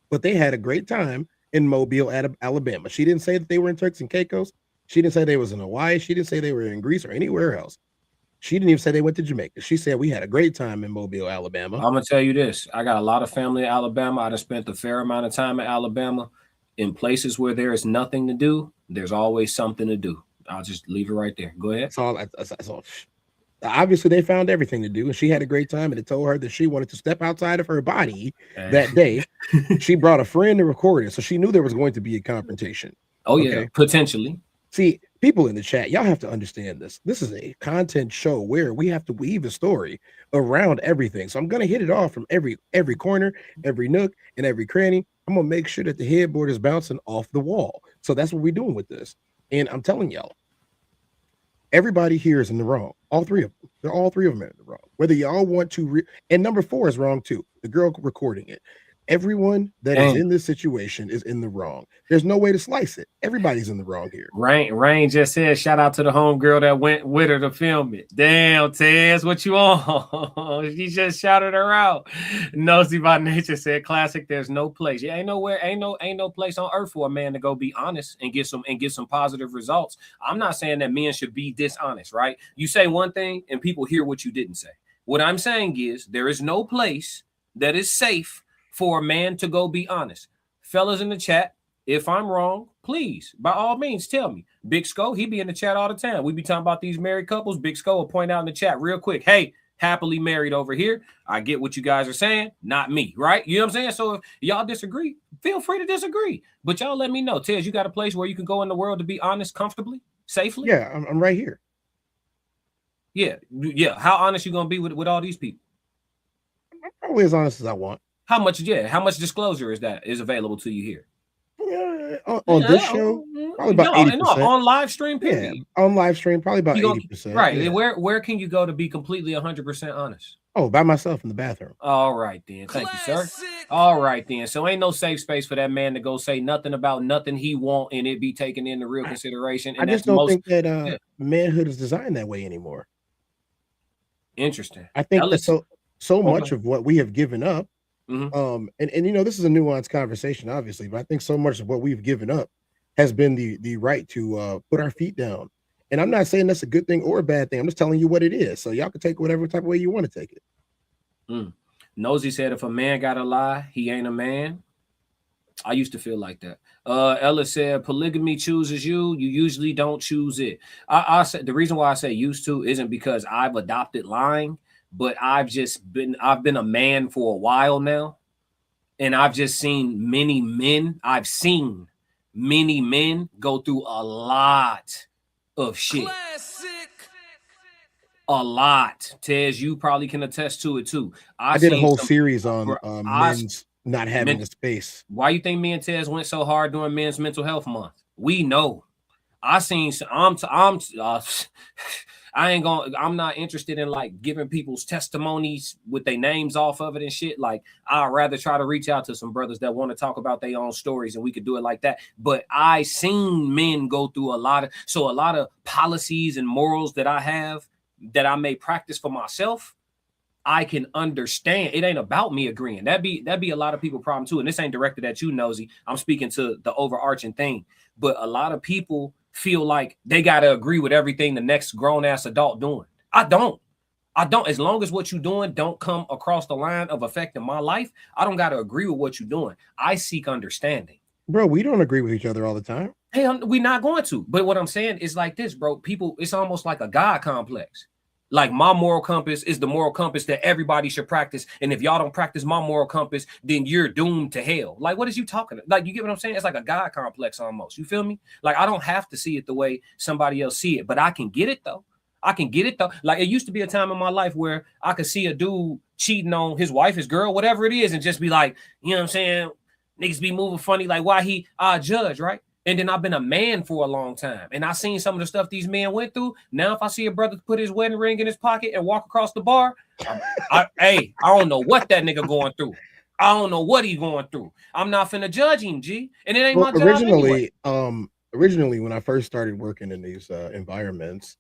but they had a great time in Mobile, Alabama. She didn't say that they were in Turks and Caicos. She didn't say they was in Hawaii. She didn't say they were in Greece or anywhere else. She didn't even say they went to Jamaica. She said we had a great time in Mobile, Alabama. I'm gonna tell you this. I got a lot of family in Alabama. I done spent a fair amount of time in Alabama. In places where there is nothing to do, there's always something to do. I'll just leave it right there. Go ahead. That's all. Obviously, they found everything to do, and she had a great time. And it told her that she wanted to step outside of her body that day. She brought a friend to record it, so she knew there was going to be a confrontation. Oh yeah, potentially. See, people in the chat, y'all have to understand this. This is a content show where we have to weave a story around everything. So I'm gonna hit it off from every corner, every nook, and every cranny. I'm gonna make sure that the headboard is bouncing off the wall. So that's what we're doing with this. And I'm telling y'all, everybody here is in the wrong. All three of them. They're all three of them in the wrong. Whether y'all want to, and number 4 is wrong too. The girl recording it. Everyone that is in this situation is in the wrong. There's no way to slice it. Everybody's in the wrong here. Rain just said, shout out to the homegirl that went with her to film it. Damn, Tez, what you on? She just shouted her out. Nosy by Nature said, classic, there's no place. Yeah, ain't no place on earth for a man to go be honest and get some positive results. I'm not saying that men should be dishonest, right? You say one thing and people hear what you didn't say. What I'm saying is there is no place that is safe for a man to go be honest. Fellas in the chat, if I'm wrong, please, by all means, tell me. Big Sco, he be in the chat all the time. We be talking about these married couples. Big Sco will point out in the chat real quick, hey, happily married over here. I get what you guys are saying, not me, right? You know what I'm saying? So if y'all disagree, feel free to disagree. But y'all let me know. Tez, you got a place where you can go in the world to be honest comfortably, safely? Yeah, I'm right here. Yeah. How honest you going to be with all these people? I'm probably as honest as I want. How much disclosure is available to you here? On this show, probably about 80%. On live stream, period. Yeah, on live stream, probably about 80%. Right. Yeah. Where can you go to be completely 100% honest? Oh, by myself in the bathroom. All right, then. Thank you, sir. All right, then. So ain't no safe space for that man to go say nothing about nothing he want and it be taken into real consideration. And I just don't think that manhood is designed that way anymore. Interesting. I think that so much of what we have given up, and you know, this is a nuanced conversation, obviously, but I think so much of what we've given up has been the right to put our feet down. And I'm not saying that's a good thing or a bad thing. I'm just telling you what it is. So y'all can take whatever type of way you want to take it. Nosy said, if a man got to lie, he ain't a man. I used to feel like that. Ella said, polygamy chooses you. You usually don't choose it. I said the reason why I say used to isn't because I've adopted lying, but I've been a man for a while now. And I've just seen many men. I've seen many men go through a lot of shit. Classic. A lot. Tez, you probably can attest to it too. I did a whole series on men's not having a space. Why you think me and Tez went so hard during Men's Mental Health Month? We know. I'm not interested in like giving people's testimonies with their names off of it and shit. Like, I'd rather try to reach out to some brothers that want to talk about their own stories and we could do it like that. But I seen men go through a lot of policies and morals that I have that I may practice for myself. I can understand. It ain't about me agreeing. That'd be a lot of people problem too. And this ain't directed at you, Nosy. I'm speaking to the overarching thing. But a lot of people feel like they got to agree with everything the next grown-ass adult doing. I don't. I don't, as long as what you're doing don't come across the line of affecting my life, I don't got to agree with what you're doing. I seek understanding. Bro, we don't agree with each other all the time. Hey, we're not going to. But what I'm saying is like this, bro. People, it's almost like a God complex. Like my moral compass is the moral compass that everybody should practice. And if y'all don't practice my moral compass, then you're doomed to hell. Like, what is you talking about? Like, you get what I'm saying? It's like a God complex almost. You feel me? Like, I don't have to see it the way somebody else see it, but I can get it though. I can get it though. Like, it used to be a time in my life where I could see a dude cheating on his wife, his girl, whatever it is, and just be like, you know what I'm saying? Niggas be moving funny, like why he judge, right? And then I've been a man for a long time, and I seen some of the stuff these men went through. Now, if I see a brother put his wedding ring in his pocket and walk across the bar, I don't know what that nigga going through. I don't know what he's going through. I'm not finna judge him, G, and it ain't my job anyway. Originally, when I first started working in these environments,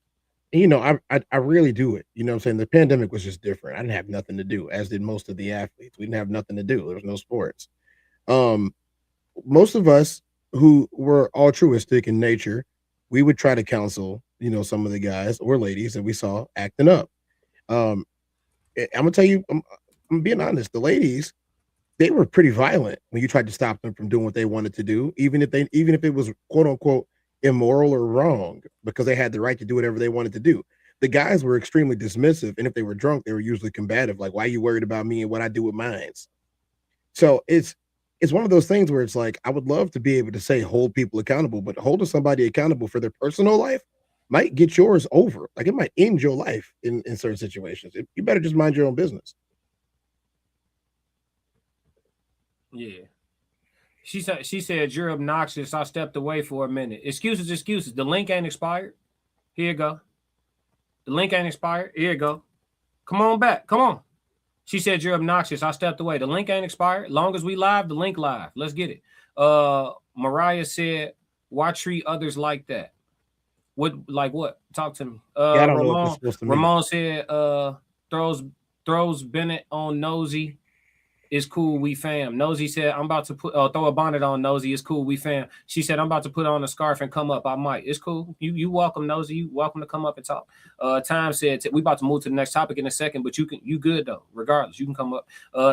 you know, I really do it. You know what I'm saying? The pandemic was just different. I didn't have nothing to do, as did most of the athletes. We didn't have nothing to do. There was no sports. Most of us who were altruistic in nature, we would try to counsel, you know, some of the guys or ladies that we saw acting up. I'm gonna tell you, I'm being honest. The ladies, they were pretty violent when you tried to stop them from doing what they wanted to do, even if it was quote unquote immoral or wrong, because they had the right to do whatever they wanted to do. The guys were extremely dismissive, and if they were drunk, they were usually combative, like, why are you worried about me and what I do with mines? So it's one of those things where it's like, I would love to be able to say hold people accountable, but holding somebody accountable for their personal life might get yours over. Like, it might end your life in certain situations. You better just mind your own business. Yeah. She said, you're obnoxious. I stepped away for a minute. Excuses. The link ain't expired. Here you go. The link ain't expired. Here you go. Come on back. Come on. She said, you're obnoxious. I stepped away. The link ain't expired. Long as we live, the link live. Let's get it. Mariah said, why treat others like that? What? Talk to me. I don't know what this is supposed to mean. Ramon said, throws Bennett on Nosy. It's cool, we fam. Nosy said, I'm about to throw a bonnet on Nosy. It's cool, we fam. She said, I'm about to put on a scarf and come up. I might. It's cool. You welcome, Nosy. You welcome to come up and talk. Time said, we about to move to the next topic in a second, but you good though. Regardless, you can come up.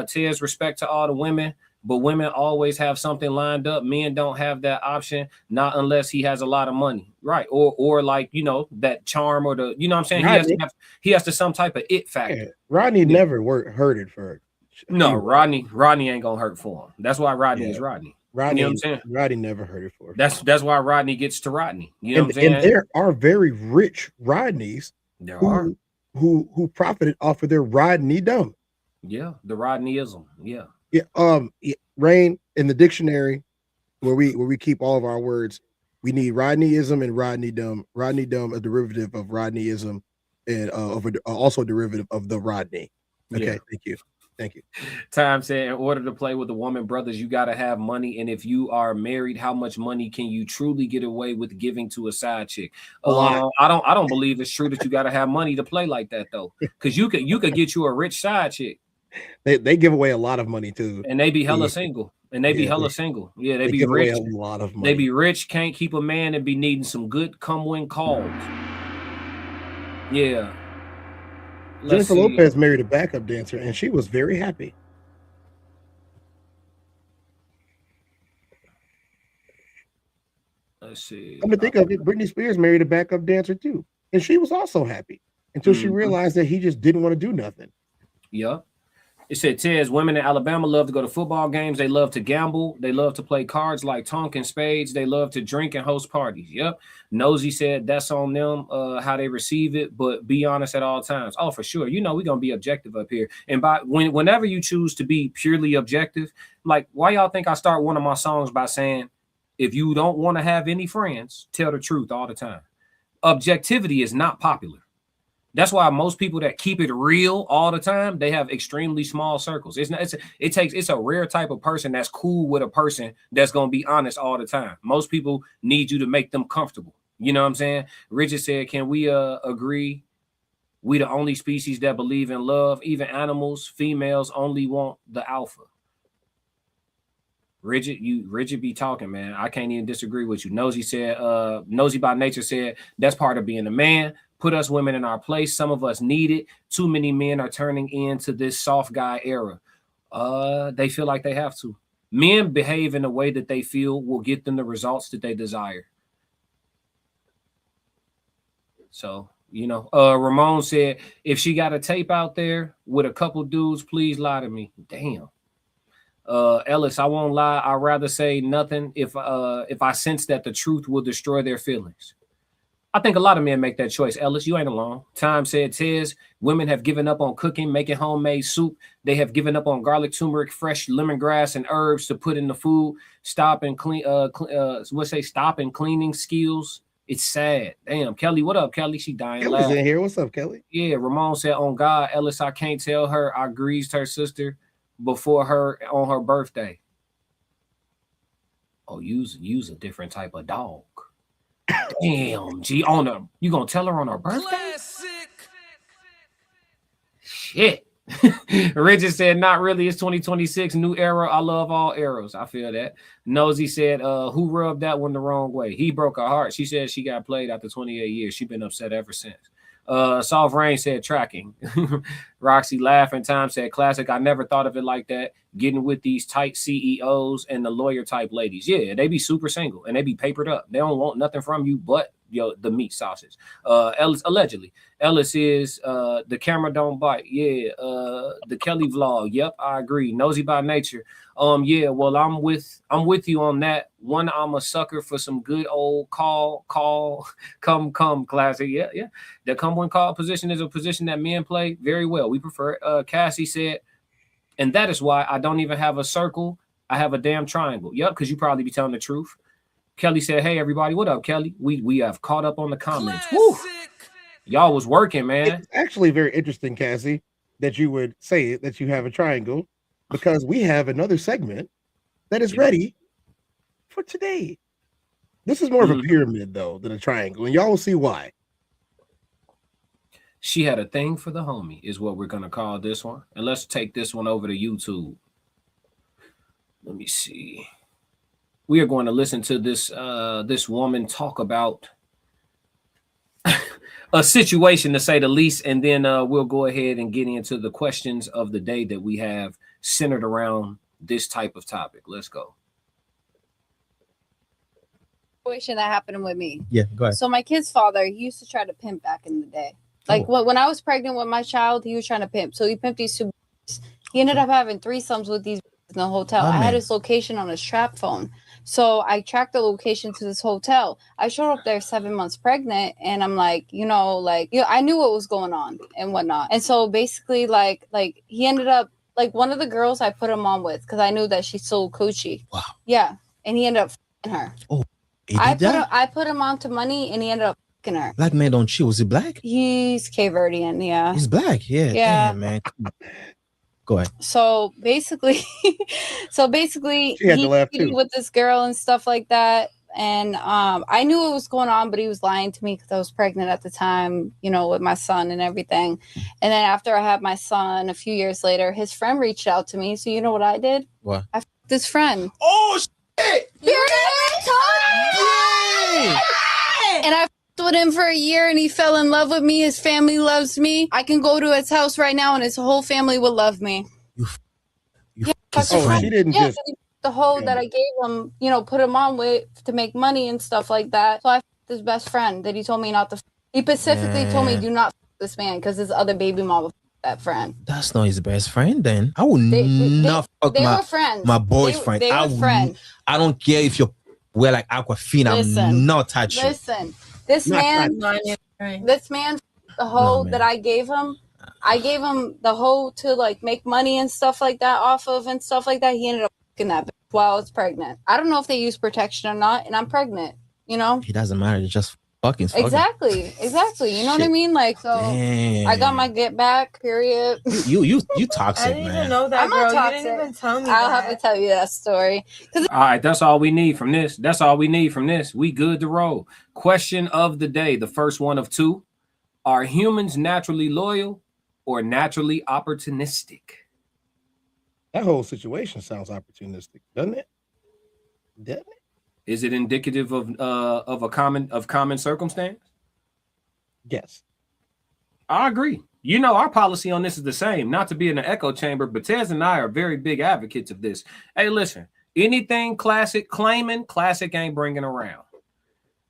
Tez, respect to all the women, but women always have something lined up. Men don't have that option, not unless he has a lot of money, right? Or like, you know, that charm or the, you know what I'm saying? He has to some type of it factor. Yeah. Rodney never hurted for it. No, Rodney ain't gonna hurt for him. That's why Rodney is Rodney. Rodney, you know what I'm saying? Rodney never hurt it for him. That's why Rodney gets to Rodney. You know what I'm saying? And there are very rich Rodneys who profited off of their Rodney-dom. Yeah, the Rodneyism. Yeah. Rain, in the dictionary where we keep all of our words, we need Rodneyism and Rodney-dom. Rodney-dom, a derivative of Rodneyism, and also a derivative of the Rodney. Okay, yeah. Thank you. Time said, in order to play with the woman brothers, you got to have money. And if you are married, how much money can you truly get away with giving to a side chick? A lot. I don't believe it's true that you got to have money to play like that though, because you could get you a rich side chick. They give away a lot of money too, and they be hella single. And they be hella single. Yeah, they be rich. A lot of money. They be rich, can't keep a man, and be needing some good come when called. Yeah. Jennifer Lopez married a backup dancer, and she was very happy. Let's see. I'm gonna think of it. Britney Spears married a backup dancer too, and she was also happy until she realized that he just didn't want to do nothing. Yeah. It said, Tez, women in Alabama love to go to football games. They love to gamble. They love to play cards like Tonk and Spades. They love to drink and host parties. Yep. Nosy said that's on them, how they receive it, but be honest at all times. Oh, for sure. You know, we're going to be objective up here. And whenever you choose to be purely objective, like, why y'all think I start one of my songs by saying, if you don't want to have any friends, tell the truth all the time. Objectivity is not popular. That's why most people that keep it real all the time, they have extremely small circles. It's a rare type of person that's cool with a person that's going to be honest all the time. Most people need you to make them comfortable. You know what I'm saying? Richard said, can we agree we the only species that believe in love? Even animals, females only want the alpha. Rigid be talking, man. I can't even disagree with you. Nosy said, Nosy by nature said, that's part of being a man. put us women in our place. Some of us need it. Too many men are turning into this soft guy era. They feel like they have to. Men behave in a way that they feel will get them the results that they desire. So, you know, Ramon said, if she got a tape out there with a couple dudes, please lie to me. Damn. Ellis, I won't lie. I'd rather say nothing if I sense that the truth will destroy their feelings. I think a lot of men make that choice. Ellis, you ain't alone. Time said, Tez, women have given up on cooking, making homemade soup. They have given up on garlic, turmeric, fresh lemongrass, and herbs to put in the food. Stop and cleaning skills. It's sad. Damn, Kelly, what up, Kelly? She dying. Kelly's in here. What's up, Kelly? Yeah, Ramon said, on God, Ellis, I can't tell her I greased her sister before her on her birthday. Oh, use a different type of dog. Damn, G, on her. You gonna tell her on her birthday? Classic. Shit. Richard said, not really. It's 2026, new era. I love all eras. I feel that. Nosy said, who rubbed that one the wrong way? He broke her heart. She said she got played after 28 years. She been upset ever since. Soft Rain said tracking. Roxy laughing. Time said classic. I never thought of it like that. Getting with these tight CEOs and the lawyer type ladies. Yeah, they be super single and they be papered up. They don't want nothing from you but the meat sausage. Ellis, allegedly. Ellis is the camera don't bite. Yeah. The Kelly vlog. Yep, I agree. Nosy by nature. Yeah, well, I'm with you on that. One, I'm a sucker for some good old come classic. Yeah. The come when call position is a position that men play very well. We prefer it. Cassie said, and that is why I don't even have a circle. I have a damn triangle. Yep, because you probably be telling the truth. Kelly said, hey, everybody, what up, Kelly? We have caught up on the comments. Woo! Y'all was working, man. It's actually very interesting, Cassie, that you would say that you have a triangle, because we have another segment that is ready for today. This is more of a pyramid, though, than a triangle, and y'all will see why. She had a thing for the homie is what we're going to call this one. And let's take this one over to YouTube. Let me see. We are going to listen to this this woman talk about a situation, to say the least, and then we'll go ahead and get into the questions of the day that we have centered around this type of topic. Let's go. Situation that happened with me. Yeah, go ahead. So my kid's father, he used to try to pimp back in the day. Like when I was pregnant with my child, he was trying to pimp. So he pimped these two. He ended up having threesomes with these in the hotel. I had his location on his trap phone. So I tracked the location to this hotel. I showed up there 7 months pregnant, and I'm like, I knew what was going on and whatnot. And so basically, like he ended up, like, one of the girls I put him on with, because I knew that she sold coochie. Wow. Yeah. And he ended up f***ing her. Oh, I put him on to money, and he ended up f***ing her. Black man don't cheat. Was he black? He's Cape Verdean, yeah. He's black, yeah. Yeah. Damn, man. Go ahead. So basically, he cheated with this girl and stuff like that. And I knew what was going on, but he was lying to me because I was pregnant at the time, with my son and everything. And then after I had my son, a few years later, his friend reached out to me. So you know what I did? What? I f***ed his friend. Oh, shit! You And I f***ed with him for a year, and he fell in love with me. His family loves me. I can go to his house right now, and his whole family would love me. She didn't just the hoe that I gave him, put him on with to make money and stuff like that. So I f***ed his best friend that he told me not to. He specifically told me do not f*** this man because his other baby mama f***ed that friend. That's not his best friend. Then I would not fuck my boyfriend. They were friends. I don't care if you wear like Aquafina. I'm not touching. Listen, this man, the hoe that I gave him the hoe to like make money and stuff like that off of and stuff like that. He ended up fucking that bitch while I was pregnant. I don't know if they use protection or not, and I'm pregnant. It doesn't matter. It's just fucking. Exactly. You know what I mean? Like, so damn. I got my get back. Period. You toxic, I didn't man. even know that, I'm girl. not You toxic. didn't even tell me. I'll have to tell you that story. All right, that's all we need from this. We good to roll. Question of the day, the first one of two. Are humans naturally loyal or naturally opportunistic? That whole situation sounds opportunistic, doesn't it? Is it indicative of common circumstance? Yes. I agree. You know, our policy on this is the same, not to be in an echo chamber, but Tez and I are very big advocates of this. Hey, listen, anything Classic claiming, Classic ain't bringing around.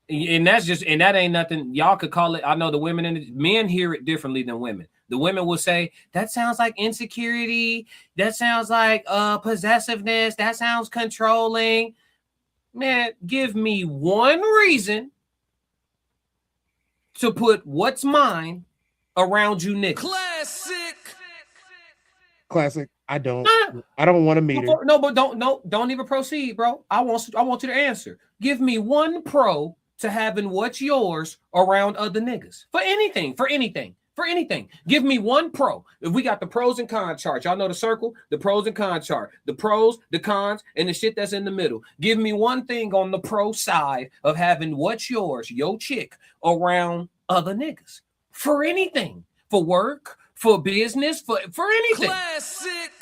And that ain't nothing. Y'all could call it. I know the women and men hear it differently than women. The women will say, that sounds like insecurity. That sounds like possessiveness. That sounds controlling. Man, give me one reason to put what's mine around you niggas. Classic. I don't want to meet her. No, but don't even proceed, bro. I want you to answer. Give me one pro to having what's yours around other niggas. For anything. Give me one pro. If we got the pros and cons chart, y'all know the circle, the pros and cons chart, the pros, the cons, and the shit that's in the middle. Give me one thing on the pro side of having what's yours, your chick, around other niggas. For anything. For work, for business, for anything. Classic.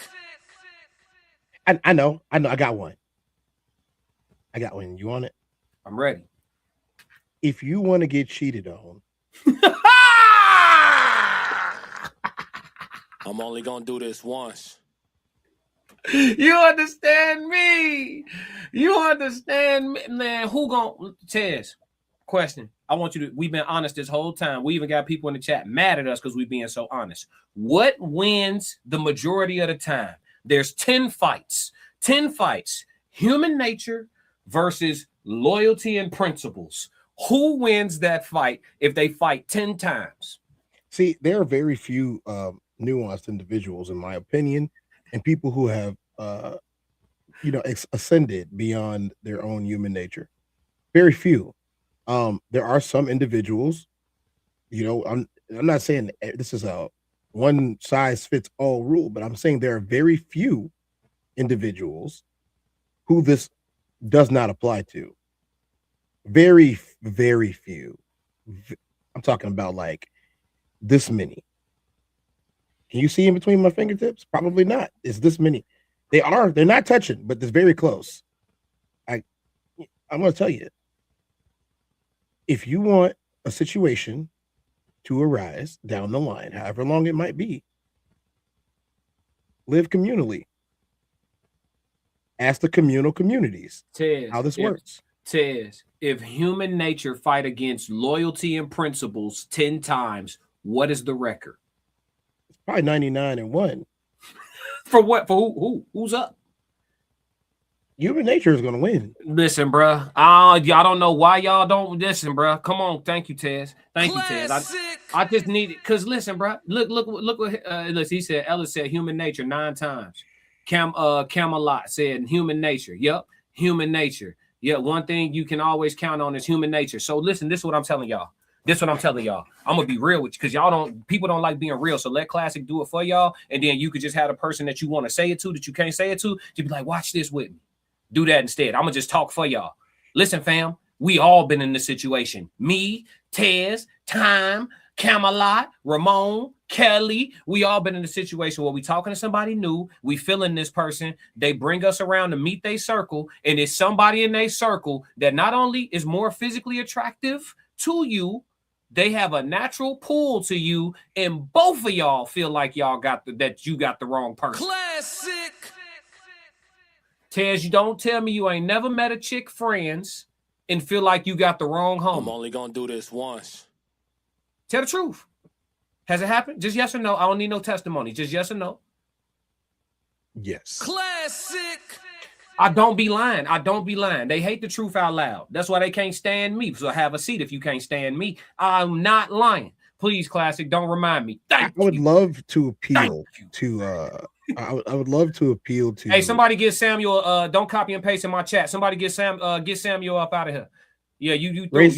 I know. I got one. You want it? I'm ready. If you want to get cheated on, I'm only gonna do this once. You understand me? Man. Who gonna Tez? Question. I want you to. We've been honest this whole time. We even got people in the chat mad at us because we're being so honest. What wins the majority of the time? There's 10 fights. 10 fights. Human nature versus loyalty and principles. Who wins that fight if they fight 10 times? See, there are very few nuanced individuals, in my opinion, and people who have, ascended beyond their own human nature. Very few. There are some individuals, I'm not saying this is a one size fits all rule, but I'm saying there are very few individuals who this does not apply to. Very, very few. I'm talking about like this many. Can you see in between my fingertips? Probably not. It's this many. They're not touching, but it's very close. I'm going to tell you, if you want a situation to arise down the line, however long it might be, live communally. Ask the communal communities how this works. Tez, if human nature fight against loyalty and principles 10 times, what is the record? It's probably 99-1. For what? For who? Who's up? Human nature is going to win. Listen, bro. Y'all don't know why y'all don't listen, bro. Come on. Thank you, Tez. Thank you, Tez. I just need it. Because listen, bro. Look what he said. Ellis said human nature 9 times. Camelot said human nature. Yep. Human nature. Yeah, one thing you can always count on is human nature. So listen, this is what I'm telling y'all. I'm gonna be real with you because people don't like being real. So let Classic do it for y'all, and then you could just have a person that you want to say it to that you can't say it to be like, watch this with me. Do that instead. I'm gonna just talk for y'all. Listen, fam, we all been in this situation. Me, Tez, Time, Camelot, Ramon, Kelly, we all been in a situation where we talking to somebody new, we feeling this person, they bring us around to meet their circle, and it's somebody in their circle that not only is more physically attractive to you, they have a natural pull to you, and both of y'all feel like y'all got the wrong person. Classic. Tez, you don't tell me you ain't never met a chick friends and feel like you got the wrong homie. I'm only gonna do this once. Tell the truth. Has it happened? Just yes or no. I don't need no testimony. Just yes or no. Yes. Classic. I don't be lying. They hate the truth out loud. That's why they can't stand me. So have a seat if you can't stand me. I'm not lying. Please, Classic, don't remind me. I would love to appeal to I would love to appeal to. Hey, somebody get Samuel. Don't copy and paste in my chat. Somebody get Samuel up out of here. Yeah, you. Ray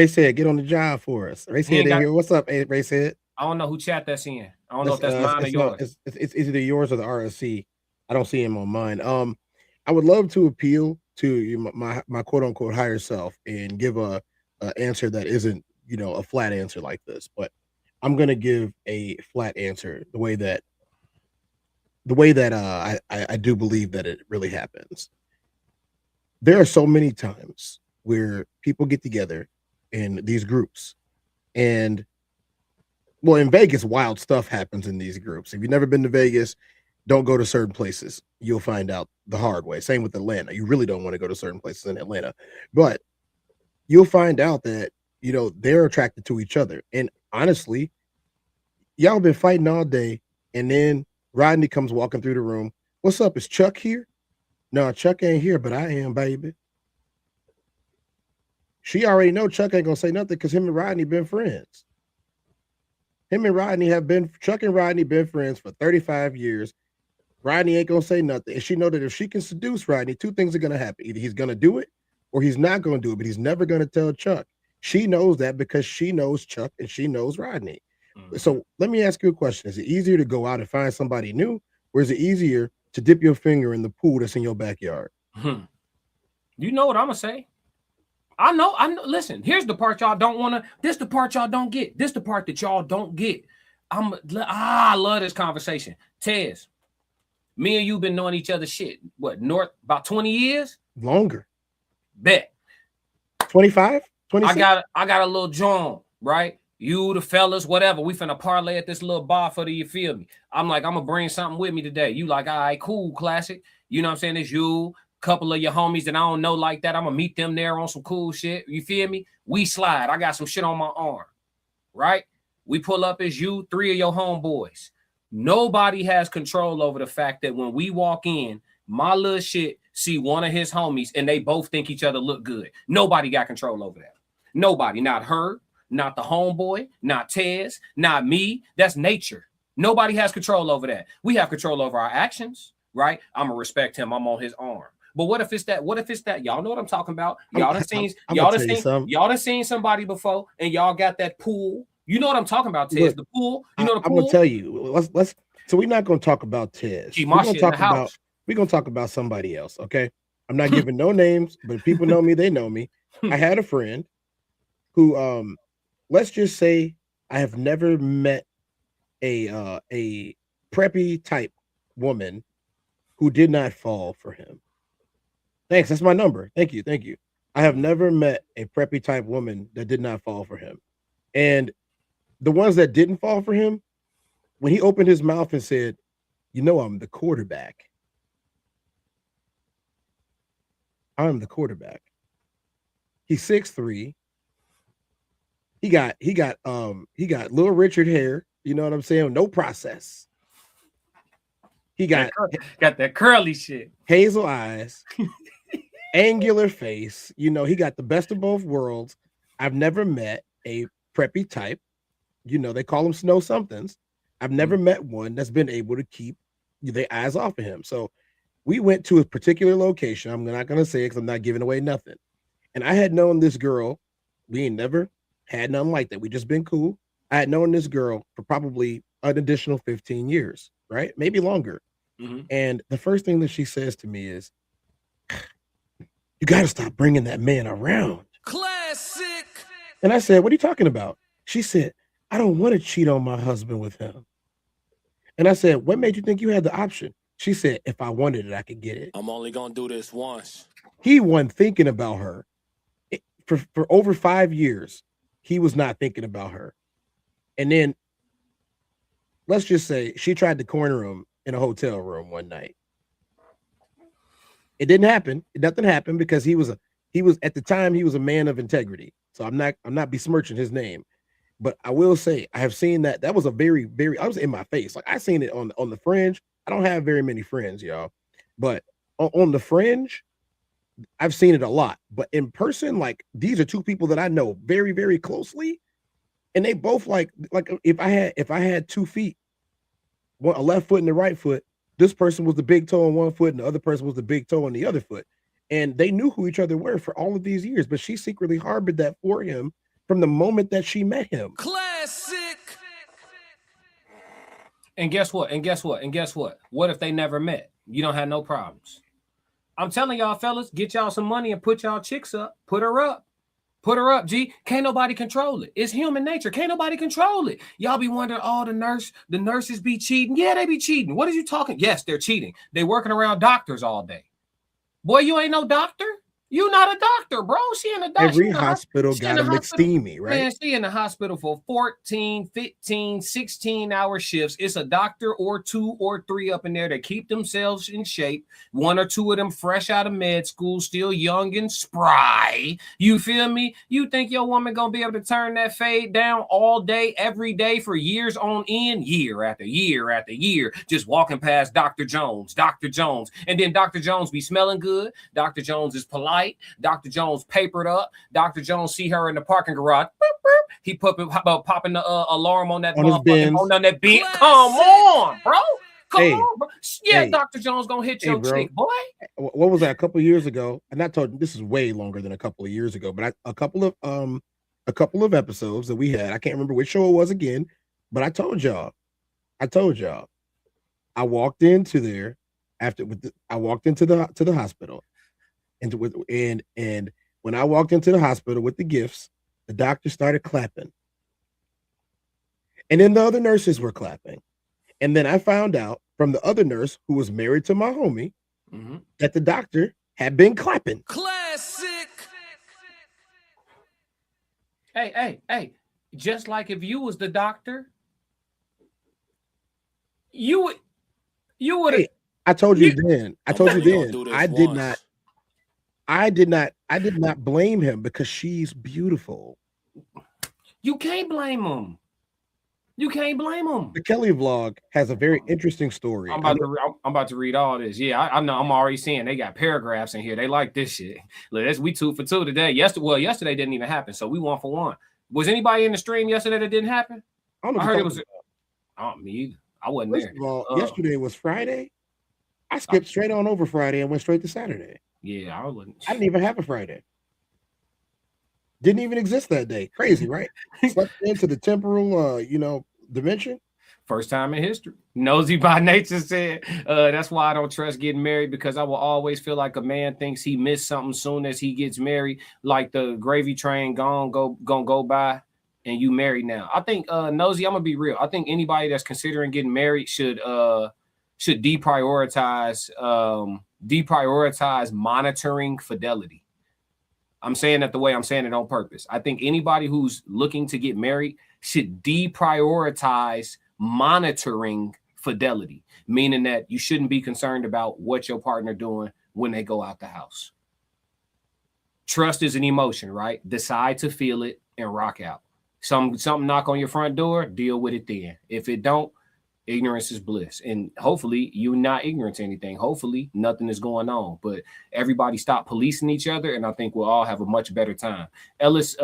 said, get on the job for us. Ray said, here. What's up, Ray said? I don't know who chat that's in. I don't know if that's mine or yours. It's either yours or the RSC. I don't see him on mine. I would love to appeal to my quote unquote higher self and give a answer that isn't a flat answer like this, but I'm gonna give a flat answer the way that I do believe that it really happens. There are so many times where people get together in these groups and Well, in Vegas, wild stuff happens in these groups. If you've never been to Vegas, don't go to certain places. You'll find out the hard way. Same with Atlanta. You really don't want to go to certain places in Atlanta, but you'll find out that, they're attracted to each other. And honestly, y'all been fighting all day, and then Rodney comes walking through the room. What's up? Is Chuck here? No, Chuck ain't here, but I am, baby. She already know Chuck ain't gonna say nothing because him and Rodney been friends. Chuck and Rodney been friends for 35 years. Rodney ain't gonna say nothing. And she know that if she can seduce Rodney, two things are gonna happen. Either he's gonna do it or he's not gonna do it, but he's never gonna tell Chuck. She knows that because she knows Chuck and she knows Rodney. So let me ask you a question. Is it easier to go out and find somebody new, or is it easier to dip your finger in the pool that's in your backyard? You know what I'm gonna say? I know. Listen, here's the part y'all don't want to. This the part y'all don't get. This the part that y'all don't get. I love this conversation. Tez, me and you been knowing each other north about 20 years? Longer. Bet. 25? 26? I got a little John, right? You, the fellas, whatever. We finna parlay at this little bar for you feel me? I'm like, I'm gonna bring something with me today. You like, all right, cool, classic. You know what I'm saying? It's you, couple of your homies that I don't know like that. I'm gonna meet them there on some cool shit. You feel me? We slide. I got some shit on my arm, right? We pull up as you, 3 of your homeboys. Nobody has control over the fact that when we walk in, my little shit see one of his homies and they both think each other look good. Nobody got control over that. Nobody, not her, not the homeboy, not Tez, not me. That's nature. Nobody has control over that. We have control over our actions, right? I'm gonna respect him. I'm on his arm. But what if it's that? What if it's that? Y'all know what I'm talking about. Y'all done seen somebody before, and y'all got that pool. You know what I'm talking about, Tez. Look, the pool. You know the pool. I'm gonna tell you. Let's. So we're not gonna talk about Tez. We're gonna talk about somebody else. Okay. I'm not giving no names, but if people know me, they know me. I had a friend who, let's just say, I have never met a preppy type woman who did not fall for him. Thanks. That's my number. Thank you. I have never met a preppy type woman that did not fall for him. And the ones that didn't fall for him, when he opened his mouth and said, I'm the quarterback. I'm the quarterback. He's 6'3". He got Little Richard hair. You know what I'm saying? No process. He got that curly shit. Hazel eyes. Angular face. He got the best of both worlds. I've never met a preppy type. They call them snow somethings. I've never met one that's been able to keep their eyes off of him. So we went to a particular location. I'm not going to say it because I'm not giving away nothing. And I had known this girl. We ain't never had nothing like that. We just been cool. I had known this girl for probably an additional 15 years, right? Maybe longer. Mm-hmm. And the first thing that she says to me is, you got to stop bringing that man around. Classic. And I said, what are you talking about? She said, I don't want to cheat on my husband with him. And I said, what made you think you had the option? She said, if I wanted it, I could get it. I'm only going to do this once. He wasn't thinking about her. For over 5 years, he was not thinking about her. And then, let's just say she tried to corner him in a hotel room one night. It didn't happen. Nothing happened because he was at the time he was a man of integrity. So I'm not besmirching his name, but I will say I have seen that was a very, very, I was in my face. Like I seen it on the Fringe. I don't have very many friends, y'all, but on the Fringe, I've seen it a lot. But in person, like these are two people that I know very, very closely, and they both like if I had 2 feet, a left foot and the right foot, this person was the big toe on one foot and the other person was the big toe on the other foot. And they knew who each other were for all of these years, but she secretly harbored that for him from the moment that she met him. Classic. And guess what? What if they never met? You don't have no problems. I'm telling y'all, fellas, get y'all some money and put y'all chicks up. Put her up. Put her up, G. Can't nobody control it. It's human nature. Can't nobody control it. Y'all be wondering, the nurses be cheating. Yeah, they be cheating. What are you talking? Yes, they're cheating. They working around doctors all day. Boy, you ain't no doctor. You not a doctor, bro. She in the doctor. Every hospital got a McSteamy, right? Man, she in the hospital for 14, 15, 16-hour shifts. It's a doctor or 2 or 3 up in there that keep themselves in shape. 1 or 2 of them fresh out of med school, still young and spry. You feel me? You think your woman gonna be able to turn that fade down all day, every day for years on end, year after year after year, just walking past Dr. Jones, and then Dr. Jones be smelling good. Dr. Jones is polite. Dr. Jones papered up. Dr. Jones see her in the parking garage. Boop, boop. He popping the alarm on that motherfucker. On that beat. Come on, bro. Come on, bro. Yeah, Dr. Jones gonna hit your chick, boy. What was that? A couple of years ago, and I told you this is way longer than a couple of years ago, but a couple of episodes that we had. I can't remember which show it was again, but I told y'all. I walked into there I walked into the hospital. And when I walked into the hospital with the gifts, the doctor started clapping. And then the other nurses were clapping. And then I found out from the other nurse who was married to my homie that the doctor had been clapping. Classic. Hey. Just like if you was the doctor, you would have. I told you then. I did not blame him because she's beautiful. You can't blame him. The Kelly vlog has a very interesting story. I'm about to read all this. Yeah, I know. I'm already seeing they got paragraphs in here. They like this shit. Look, we 2 for 2 today. Yesterday didn't even happen, so we 1 for 1. Was anybody in the stream yesterday that didn't happen? I heard it was. Me either. I wasn't there. First of all, yesterday was Friday. I skipped straight on over Friday and went straight to Saturday. Yeah, I didn't even have a Friday. Didn't even exist that day. Crazy, right? Slept into the temporal, dimension. First time in history. Nosy by nature said, that's why I don't trust getting married, because I will always feel like a man thinks he missed something soon as he gets married, like the gravy train gonna go by and you married now. I think, Nosy, I'm gonna be real. I think anybody that's considering getting married should deprioritize monitoring fidelity. I'm saying that the way I'm saying it on purpose. I think anybody who's looking to get married should deprioritize monitoring fidelity, meaning that you shouldn't be concerned about what your partner doing when they go out the house. Trust is an emotion, right? Decide to feel it and rock out. Something knock on your front door, deal with it then. If it don't, ignorance is bliss. And hopefully you're not ignorant to anything. Hopefully nothing is going on, but everybody stop policing each other, and I think we'll all have a much better time. Ellis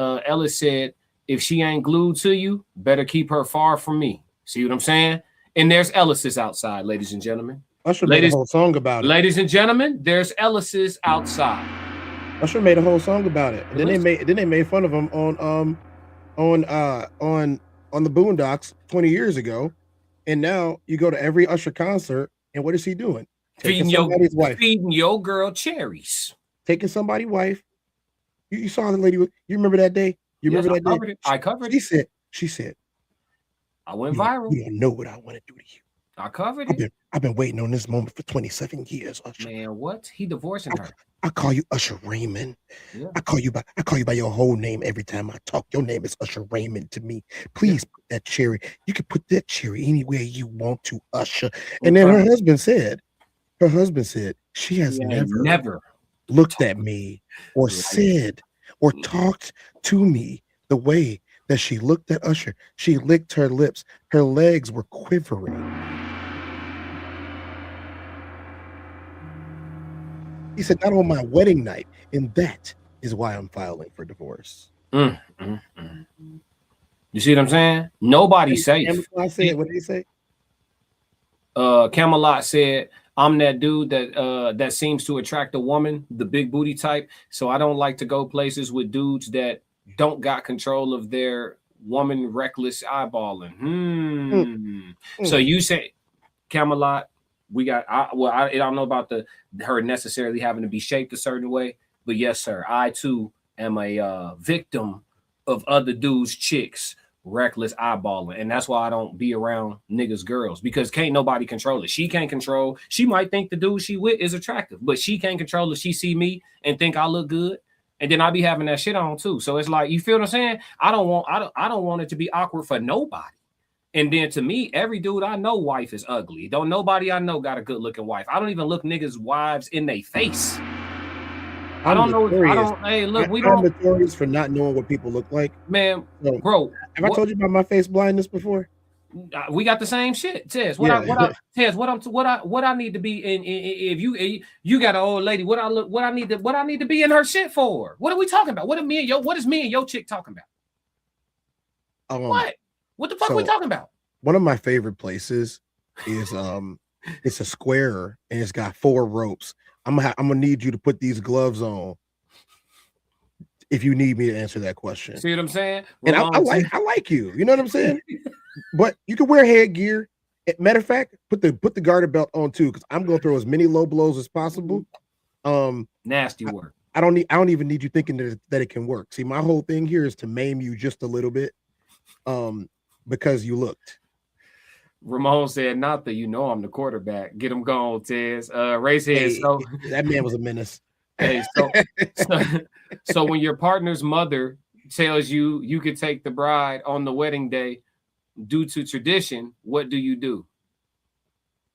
said, if she ain't glued to you, better keep her far from me. See what I'm saying? And there's Ellis's outside, ladies and gentlemen. Usher made a whole song about it. Ladies and gentlemen, there's Ellis's outside. Usher made a whole song about it. And then they made fun of him on the Boondocks 20 years ago. And now you go to every Usher concert, and what is he doing? Feeding your girl cherries. Taking somebody's wife. You saw the lady. You remember that day? I covered it. She said, I went viral. You don't know what I want to do to you. I covered it. I've been waiting on this moment for 27 years, Usher. Man, what? He divorcing her. I call you Usher Raymond. Yeah. I call you by your whole name every time I talk. Your name is Usher Raymond to me. Please put that cherry. You can put that cherry anywhere you want to, Usher. And then her husband said she has never looked at me or said or talked to me the way that she looked at Usher. She licked her lips. Her legs were quivering. He said, not on my wedding night. And that is why I'm filing for divorce. You see what I'm saying? Nobody's safe. What did he say? Camelot said, I'm that dude that seems to attract a woman, the big booty type. So I don't like to go places with dudes that don't got control of their woman reckless eyeballing. So you say, Camelot, I don't know about her necessarily having to be shaped a certain way, but yes, sir, I too am a victim of other dudes' chicks reckless eyeballing. And that's why I don't be around niggas' girls, because can't nobody control it. She can't control. She might think the dude she with is attractive, but she can't control if she see me and think I look good. And then I be having that shit on too. So it's like, you feel what I'm saying? I don't want it to be awkward for nobody. And then to me, every dude I know wife is ugly. Don't nobody I know got a good looking wife. I don't even look niggas' wives in their face. I don't know. Hey, look, I'm notorious for not knowing what people look like. Man, so, bro. Have I told you about my face blindness before? We got the same shit, Tez. What I need to be in if you got an old lady, what I need to be in her shit for? What are we talking about? What is me and your chick talking about? What the fuck are we talking about? One of my favorite places is it's a square and it's got 4 ropes. I'm gonna need you to put these gloves on if you need me to answer that question. See what I'm saying? And I like you. You know what I'm saying? But you can wear headgear. Matter of fact, put the garter belt on too, because I'm gonna throw as many low blows as possible. Nasty work. I don't even need you thinking that it can work. See, my whole thing here is to maim you just a little bit, because you looked. Ramon said, "Not that you know I'm the quarterback. Get him gone, Tez." Race head. Hey, so that man was a menace. Hey, so when your partner's mother tells you you could take the bride on the wedding day due to tradition, what do you do?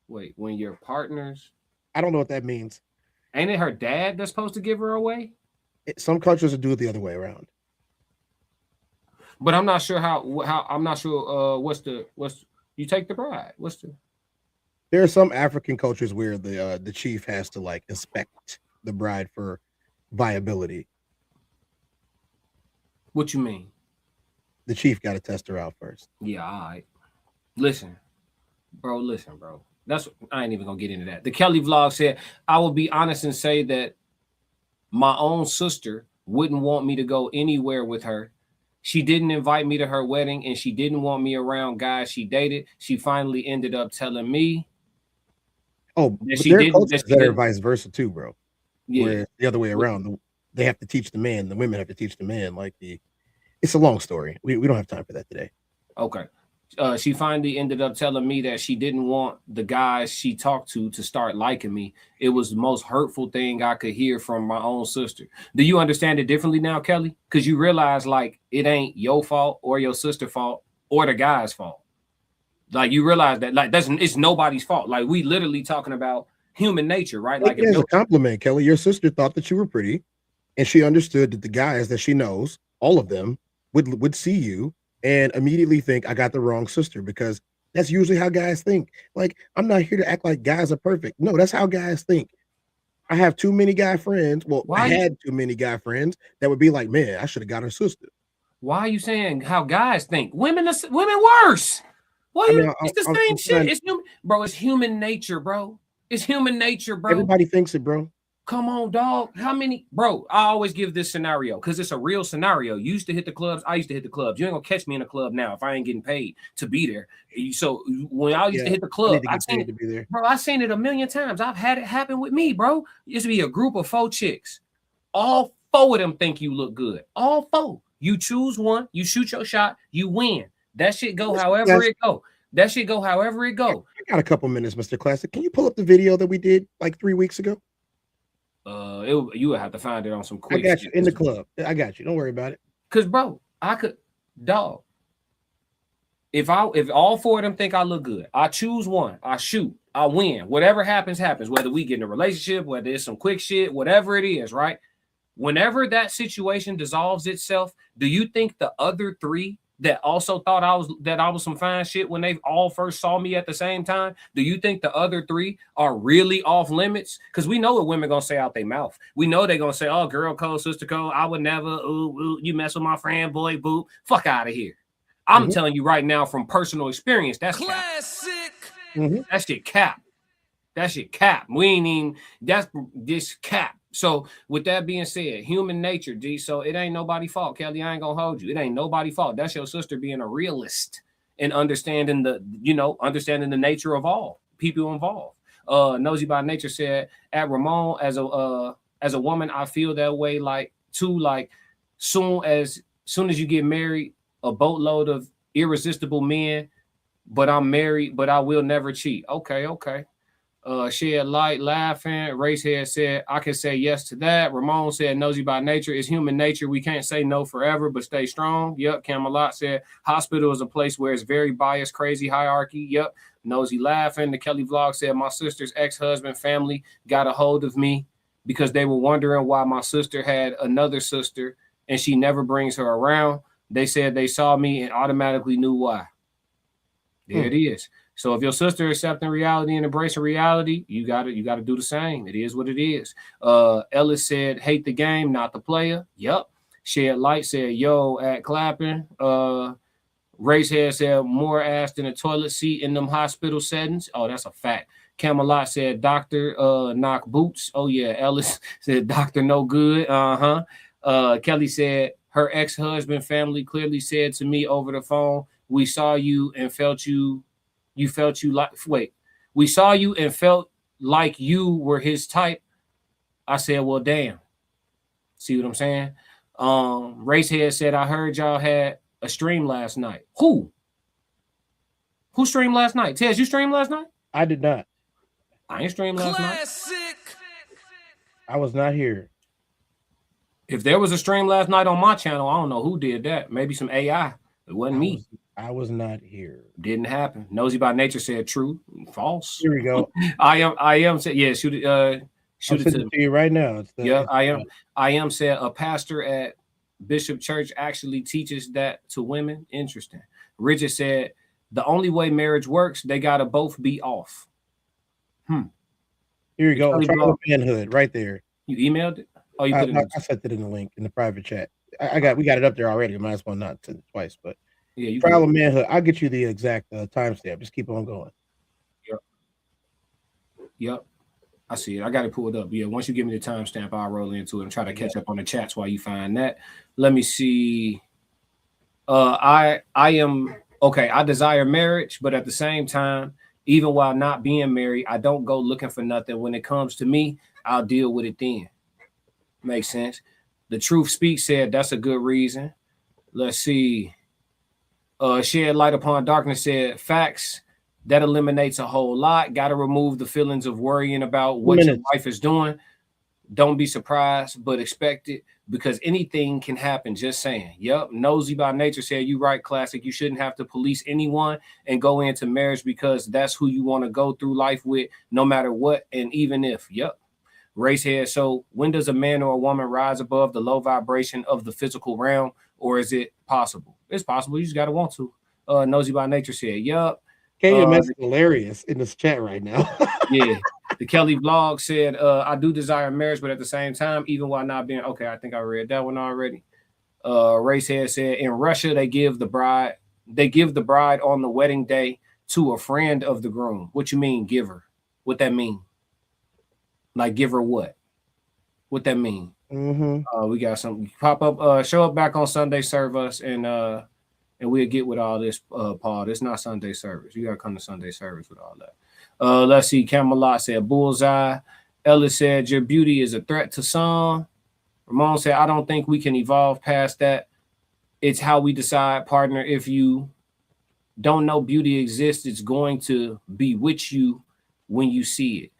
Wait, when your partner's, I don't know what that means. Ain't it her dad that's supposed to give her away? Some countries will do it the other way around. But I'm not sure how I'm not sure what's you take the bride. There are some African cultures where the chief has to like inspect the bride for viability. What you mean? The chief got to test her out first. Yeah, all right. Listen, bro. I ain't even gonna get into that. The Kelly vlog said, I will be honest and say that my own sister wouldn't want me to go anywhere with her. She didn't invite me to her wedding, and she didn't want me around guys she dated. She finally ended up telling me. Oh, but there are cultures that are vice versa too, bro. Yeah, where the other way around. They have to teach the man. The women have to teach the man. It's a long story. We don't have time for that today. Okay. She finally ended up telling me that she didn't want the guys she talked to start liking me. It was the most hurtful thing I could hear from my own sister. Do you understand it differently now, Kelly? Because you realize it ain't your fault or your sister's fault or the guy's fault. You realize that it's nobody's fault. We literally talking about human nature, right? It's a compliment, Kelly. Your sister thought that you were pretty, and she understood that the guys that she knows, all of them, would see you and immediately think I got the wrong sister, because that's usually how guys think. I'm not here to act like guys are perfect. No, that's how guys think. I have too many guy friends. Well, I had too many guy friends that would be like, man, I should have got her sister. Why are you saying how guys think? Women worse. It's the same shit. It's human nature, bro. It's human nature, bro. Everybody thinks it, bro. Come on, dog. How many? Bro, I always give this scenario because it's a real scenario. You used to hit the clubs. I used to hit the clubs. You ain't gonna catch me in a club now if I ain't getting paid to be there. So when I used to hit the club, I seen it to be there. Bro, I seen it a million times. I've had it happen with me, bro. It used to be a group of 4 chicks. All 4 of them think you look good. All 4. You choose one, you shoot your shot, you win. That shit go however it go. That shit go however it go. I got a couple minutes, Mr. Classic. Can you pull up the video that we did 3 weeks ago? You would have to find it on some quick. I got you in the club. I got you. Don't worry about it. Cause bro, I could, dog. If all 4 of them think I look good, I choose one, I shoot, I win. Whatever happens, happens. Whether we get in a relationship, whether it's some quick shit, whatever it is, right? Whenever that situation dissolves itself, do you think the other 3 that also thought I was some fine shit when they all first saw me at the same time, do you think the other 3 are really off limits? Because we know what women gonna say out their mouth. We know they're gonna say, oh, girl code, sister code, I would never, ooh, you mess with my friend, boy, boo, fuck out of here. I'm telling you right now from personal experience, that's classic. That shit cap. That shit cap. We ain't even, that's this cap. So with that being said, human nature, G. So it ain't nobody's fault, Kelly. I ain't gonna hold you. It ain't nobody's fault. That's your sister being a realist and understanding the nature of all people involved. Nosy by Nature said, at Ramon, as a woman, I feel that way. Soon as you get married, a boatload of irresistible men, but I'm married, but I will never cheat. Okay. Shed light, laughing. Racehead said, I can say yes to that. Ramon said, nosy by nature is human nature. We can't say no forever, but stay strong. Yep. Camelot said, hospital is a place where it's very biased, crazy hierarchy. Yep. Nosy laughing. The Kelly vlog said, my sister's ex-husband family got a hold of me because they were wondering why my sister had another sister and she never brings her around. They said they saw me and automatically knew why. There it is. So if your sister accepting reality and embracing reality, you got to do the same. It is what it is. Ellis said, hate the game, not the player. Yep. Shed Light said, yo, at clapping. Racehead said, more ass than a toilet seat in them hospital settings. Oh, that's a fact. Camelot said, doctor, knock boots. Oh, yeah. Ellis said, doctor, no good. Kelly said, her ex-husband family clearly said to me over the phone, we saw you and felt you. We saw you and felt like you were his type. I said, well, damn. See what I'm saying? Racehead said, I heard y'all had a stream last night. Who streamed last night? Tez, you streamed last night? I did not. I ain't streamed last night. I was not here. If there was a stream last night on my channel, I don't know who did that. Maybe some AI. It wasn't me. I was not here. Didn't happen. Nosy by nature said true. False. Here we go. I am said, yeah, shoot it to you right now. I am said a pastor at Bishop Church actually teaches that to women. Interesting. Richard said the only way marriage works, they gotta both be off. Here you go. Trial manhood right there. You emailed it? Oh, you put it I sent it in the link in the private chat. We got it up there already. I might as well not send it twice, but yeah, trial of manhood. I'll get you the exact timestamp. Just keep on going. Yep. I see it. I got it pulled up. Yeah, once you give me the timestamp, I'll roll into it and try to catch up on the chats while you find that. Let me see. I am okay. I desire marriage, but at the same time, even while not being married, I don't go looking for nothing. When it comes to me, I'll deal with it then. Makes sense. The Truth Speaks said that's a good reason. Let's see. Shed Light Upon Darkness said facts. That eliminates a whole lot. Got to remove the feelings of worrying about what your wife is doing. Don't be surprised, but expect it because anything can happen. Just saying. Yep. Nosy by nature said, you right, Classic. You shouldn't have to police anyone and go into marriage because that's who you want to go through life with no matter what. And even if, yep. Racehead. So when does a man or a woman rise above the low vibration of the physical realm, or is it possible? It's possible. You just got to want to. Nosy by nature said, yup. KMS is hilarious in this chat right now. Yeah. The Kelly vlog said, I do desire marriage, but at the same time, even while not being okay, I think I read that one already. Racehead said, in Russia, they give the bride on the wedding day to a friend of the groom. What you mean, give her? What that mean? Like give her what? What that mean? We got something pop up. Show up back on Sunday, serve us, and we'll get with all this. Paul, it's not Sunday service. You gotta come to Sunday service with all that. Let's see. Camelot said bullseye. Ellis said your beauty is a threat to some. Ramon said I don't think we can evolve past that. It's how we decide, partner. If you don't know beauty exists, it's going to be with you when you see it.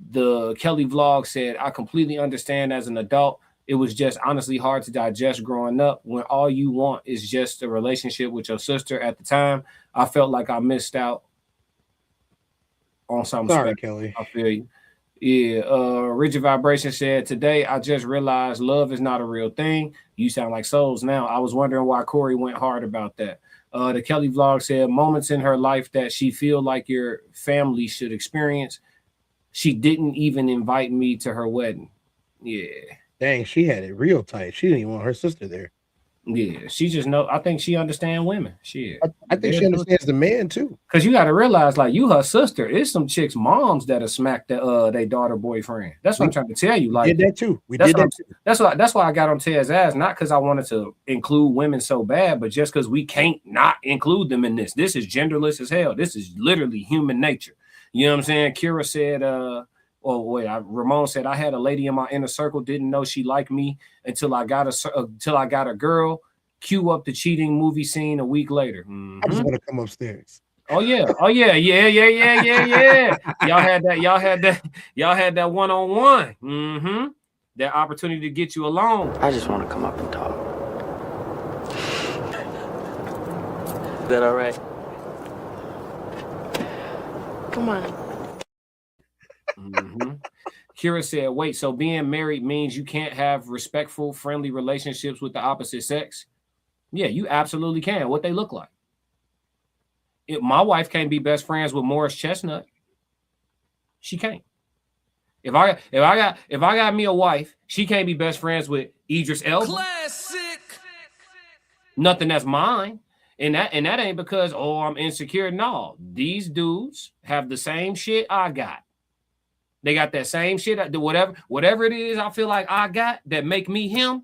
The Kelly vlog said, I completely understand as an adult. It was just honestly hard to digest growing up when all you want is just a relationship with your sister. At the time, I felt like I missed out on something. Sorry, Kelly. I feel you. Yeah. Rigid Vibration said, today I just realized love is not a real thing. You sound like souls now. I was wondering why Corey went hard about that. The Kelly vlog said, moments in her life that she feel like your family should experience. She didn't even invite me to her wedding. Yeah. Dang, she had it real tight. She didn't even want her sister there. Yeah, she just know. I think she understands women. I think she understands the man too. Because you got to realize, like you, her sister, it's some chicks' moms that have smacked their daughter boyfriend. That's what I'm trying to tell you. Like we did that too. We did that too. That's why I got on Tez's ass. Not because I wanted to include women so bad, but just because we can't not include them in this. This is genderless as hell. This is literally human nature. You know what I'm saying? Kira said, Ramon said, I had a lady in my inner circle, didn't know she liked me until I got a girl. Cue up the cheating movie scene a week later. I just want to come upstairs. Oh yeah. Y'all had that one-on-one. Mm-hmm. That opportunity to get you alone. I just want to come up and talk. Is that all right? Come on. Mm-hmm. Kira said, wait, so being married means you can't have respectful, friendly relationships with the opposite sex? Yeah, you absolutely can. What they look like. My wife can't be best friends with Morris Chestnut. She can't. If I got me a wife, she can't be best friends with Idris Elba. Classic. Nothing that's mine. And that ain't because, oh, I'm insecure. No, these dudes have the same shit I got. They got that same shit. Whatever it is I feel like I got that make me him,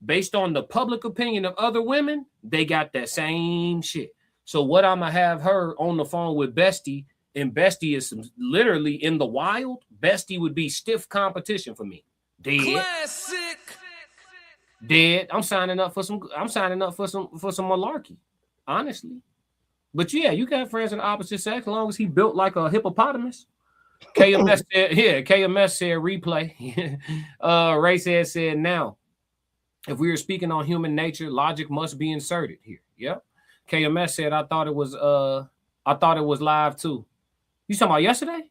based on the public opinion of other women, they got that same shit. So what I'm going to have her on the phone with Bestie, and Bestie is literally in the wild. Bestie would be stiff competition for me. Dead. Classic. Dead. I'm signing up for some malarkey, honestly. But yeah, you got friends of the opposite sex as long as he built like a hippopotamus. KMS said, KMS said replay. Ray said now, if we were speaking on human nature, logic must be inserted here. Yep. KMS said, I thought it was live too. You talking about yesterday?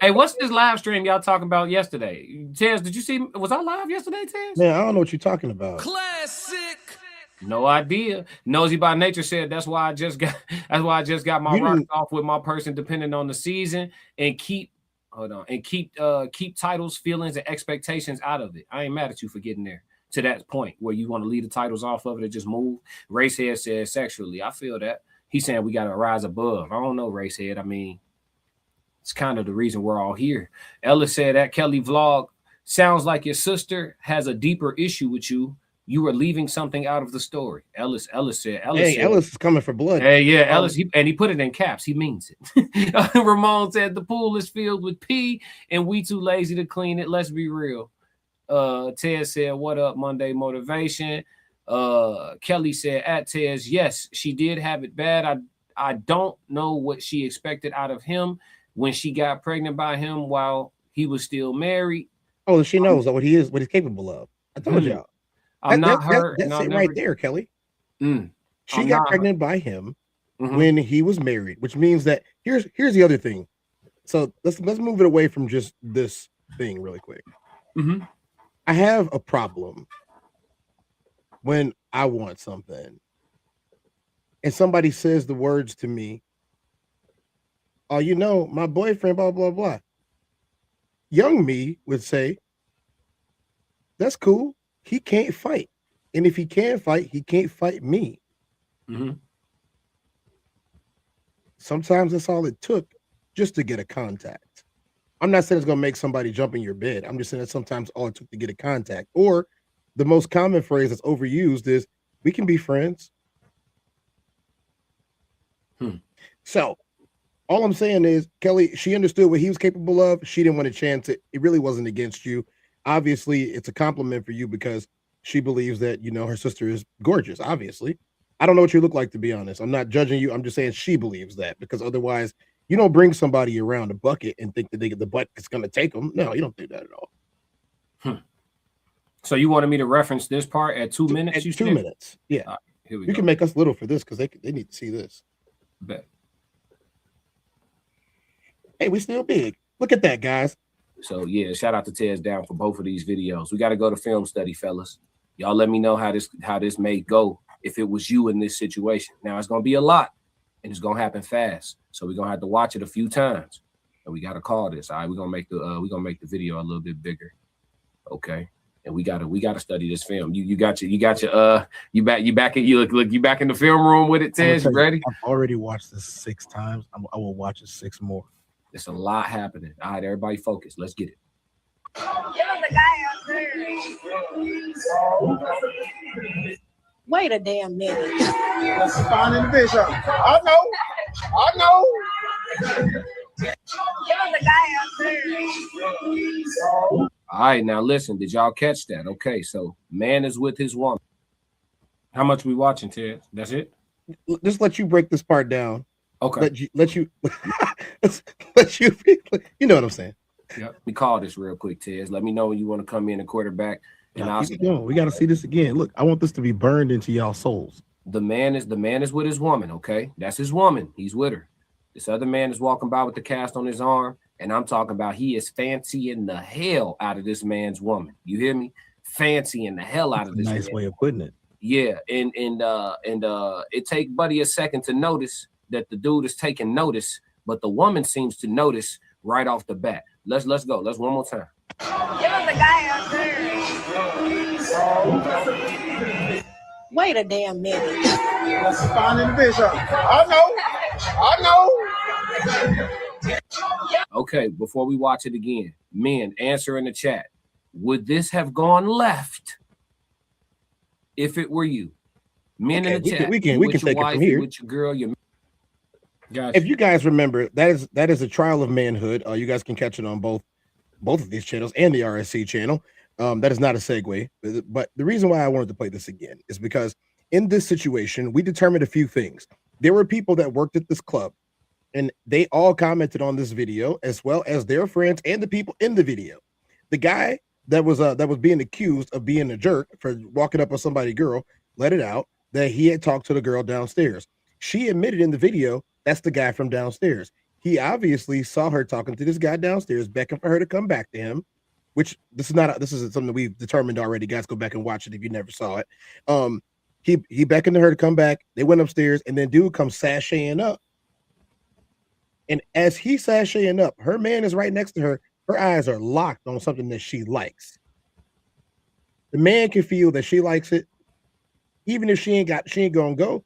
Hey, what's this live stream y'all talking about yesterday? Tez, did you see? Was I live yesterday, Tez? Man, I don't know what you're talking about. Classic. No idea. Nosy by Nature said that's why I just got my rocks off with my person, depending on the season, and keep titles, feelings, and expectations out of it. I ain't mad at you for getting there to that point where you want to leave the titles off of it and just move. Racehead said sexually. I feel that. He's saying we got to rise above. I don't know, Racehead. I mean, it's kind of the reason we're all here. Ellis said that Kelly vlog sounds like your sister has a deeper issue with you. You are leaving something out of the story. Ellis said. Ellis is coming for blood. Hey, yeah, Ellis, he put it in caps. He means it. Ramon said the pool is filled with pee and we too lazy to clean it. Let's be real. Ted said, what up, Monday motivation? Kelly said at Tez, yes, she did have it bad. I don't know what she expected out of him when she got pregnant by him while he was still married. Oh, she knows what he's capable of. I told y'all. I'm not her. That's it right there, Kelly. She got pregnant by him when he was married, which means that here's the other thing. So let's move it away from just this thing really quick. I have a problem when I want something and somebody says the words to me, oh, you know, my boyfriend, blah, blah, blah. Young me would say, that's cool. He can't fight. And if he can fight, he can't fight me. Sometimes that's all it took just to get a contact. I'm not saying it's going to make somebody jump in your bed. I'm just saying that sometimes all it took to get a contact. Or the most common phrase that's overused is, we can be friends. So all I'm saying is, Kelly, she understood what he was capable of. She didn't want to chance it. It really wasn't against you. Obviously, it's a compliment for you because she believes that, you know, her sister is gorgeous, obviously. I don't know what you look like, to be honest. I'm not judging you. I'm just saying she believes that, because otherwise you don't bring somebody around a bucket and think that they get the butt is going to take them. No, you don't do that at all. So you wanted me to reference this part at 2 minutes? At 2 minutes. Yeah. Right, here we go. Can make us little for this because they need to see this. Bet. Hey, we still big. Look at that, guys. So yeah, shout out to TezDown for both of these videos. We got to go to film study, fellas. Y'all let me know how this may go if it was you in this situation. Now it's gonna be a lot and it's gonna happen fast. So we're gonna have to watch it a few times. And we gotta call this. All right, we're gonna make the video a little bit bigger. Okay. And we gotta study this film. You back in the film room with it, Tez. You ready? I've already watched this 6 times. I will watch it 6 more. It's a lot happening. All right, everybody focus. Let's get it. Wait a damn minute. That's the fine individual. I know. All right, now listen. Did y'all catch that? Okay, so man is with his woman. How much we watching, Ted? That's it? Just let you break this part down. Okay. Let you you know what I'm saying. Yep. We call this real quick, Tez. Let me know when you want to come in and quarterback. And I'll keep it going. We got to see this again. Look, I want this to be burned into y'all souls. The man is with his woman. Okay, that's his woman. He's with her. This other man is walking by with the cast on his arm, and I'm talking about he is fancying the hell out of this man's woman. You hear me? Fancying the hell out of this. Nice way of putting it. Yeah, and it take Buddy a second to notice that the dude is taking notice, but the woman seems to notice right off the bat. Let's go. Let's one more time. It was a guy up there. Wait a damn minute. Let's find in the bitch. I know. Okay, before we watch it again, men, answer in the chat. Would this have gone left if it were you? Men in the chat. We can take it from here. With your girl, your Gotcha. If you guys remember, that is a trial of manhood. You guys can catch it on both of these channels and the RSC channel. That is not a segue, but the reason why I wanted to play this again is because in this situation, we determined a few things. There were people that worked at this club, and they all commented on this video, as well as their friends and the people in the video. The guy that was being accused of being a jerk for walking up on somebody's girl let it out that he had talked to the girl downstairs. She admitted in the video that's the guy from downstairs. He obviously saw her talking to this guy downstairs, beckoning for her to come back to him. Which this is something that we've determined already. Guys, go back and watch it if you never saw it. He beckoned to her to come back. They went upstairs, and then dude comes sashaying up. And as he's sashaying up, her man is right next to her. Her eyes are locked on something that she likes. The man can feel that she likes it, even if she ain't gonna go.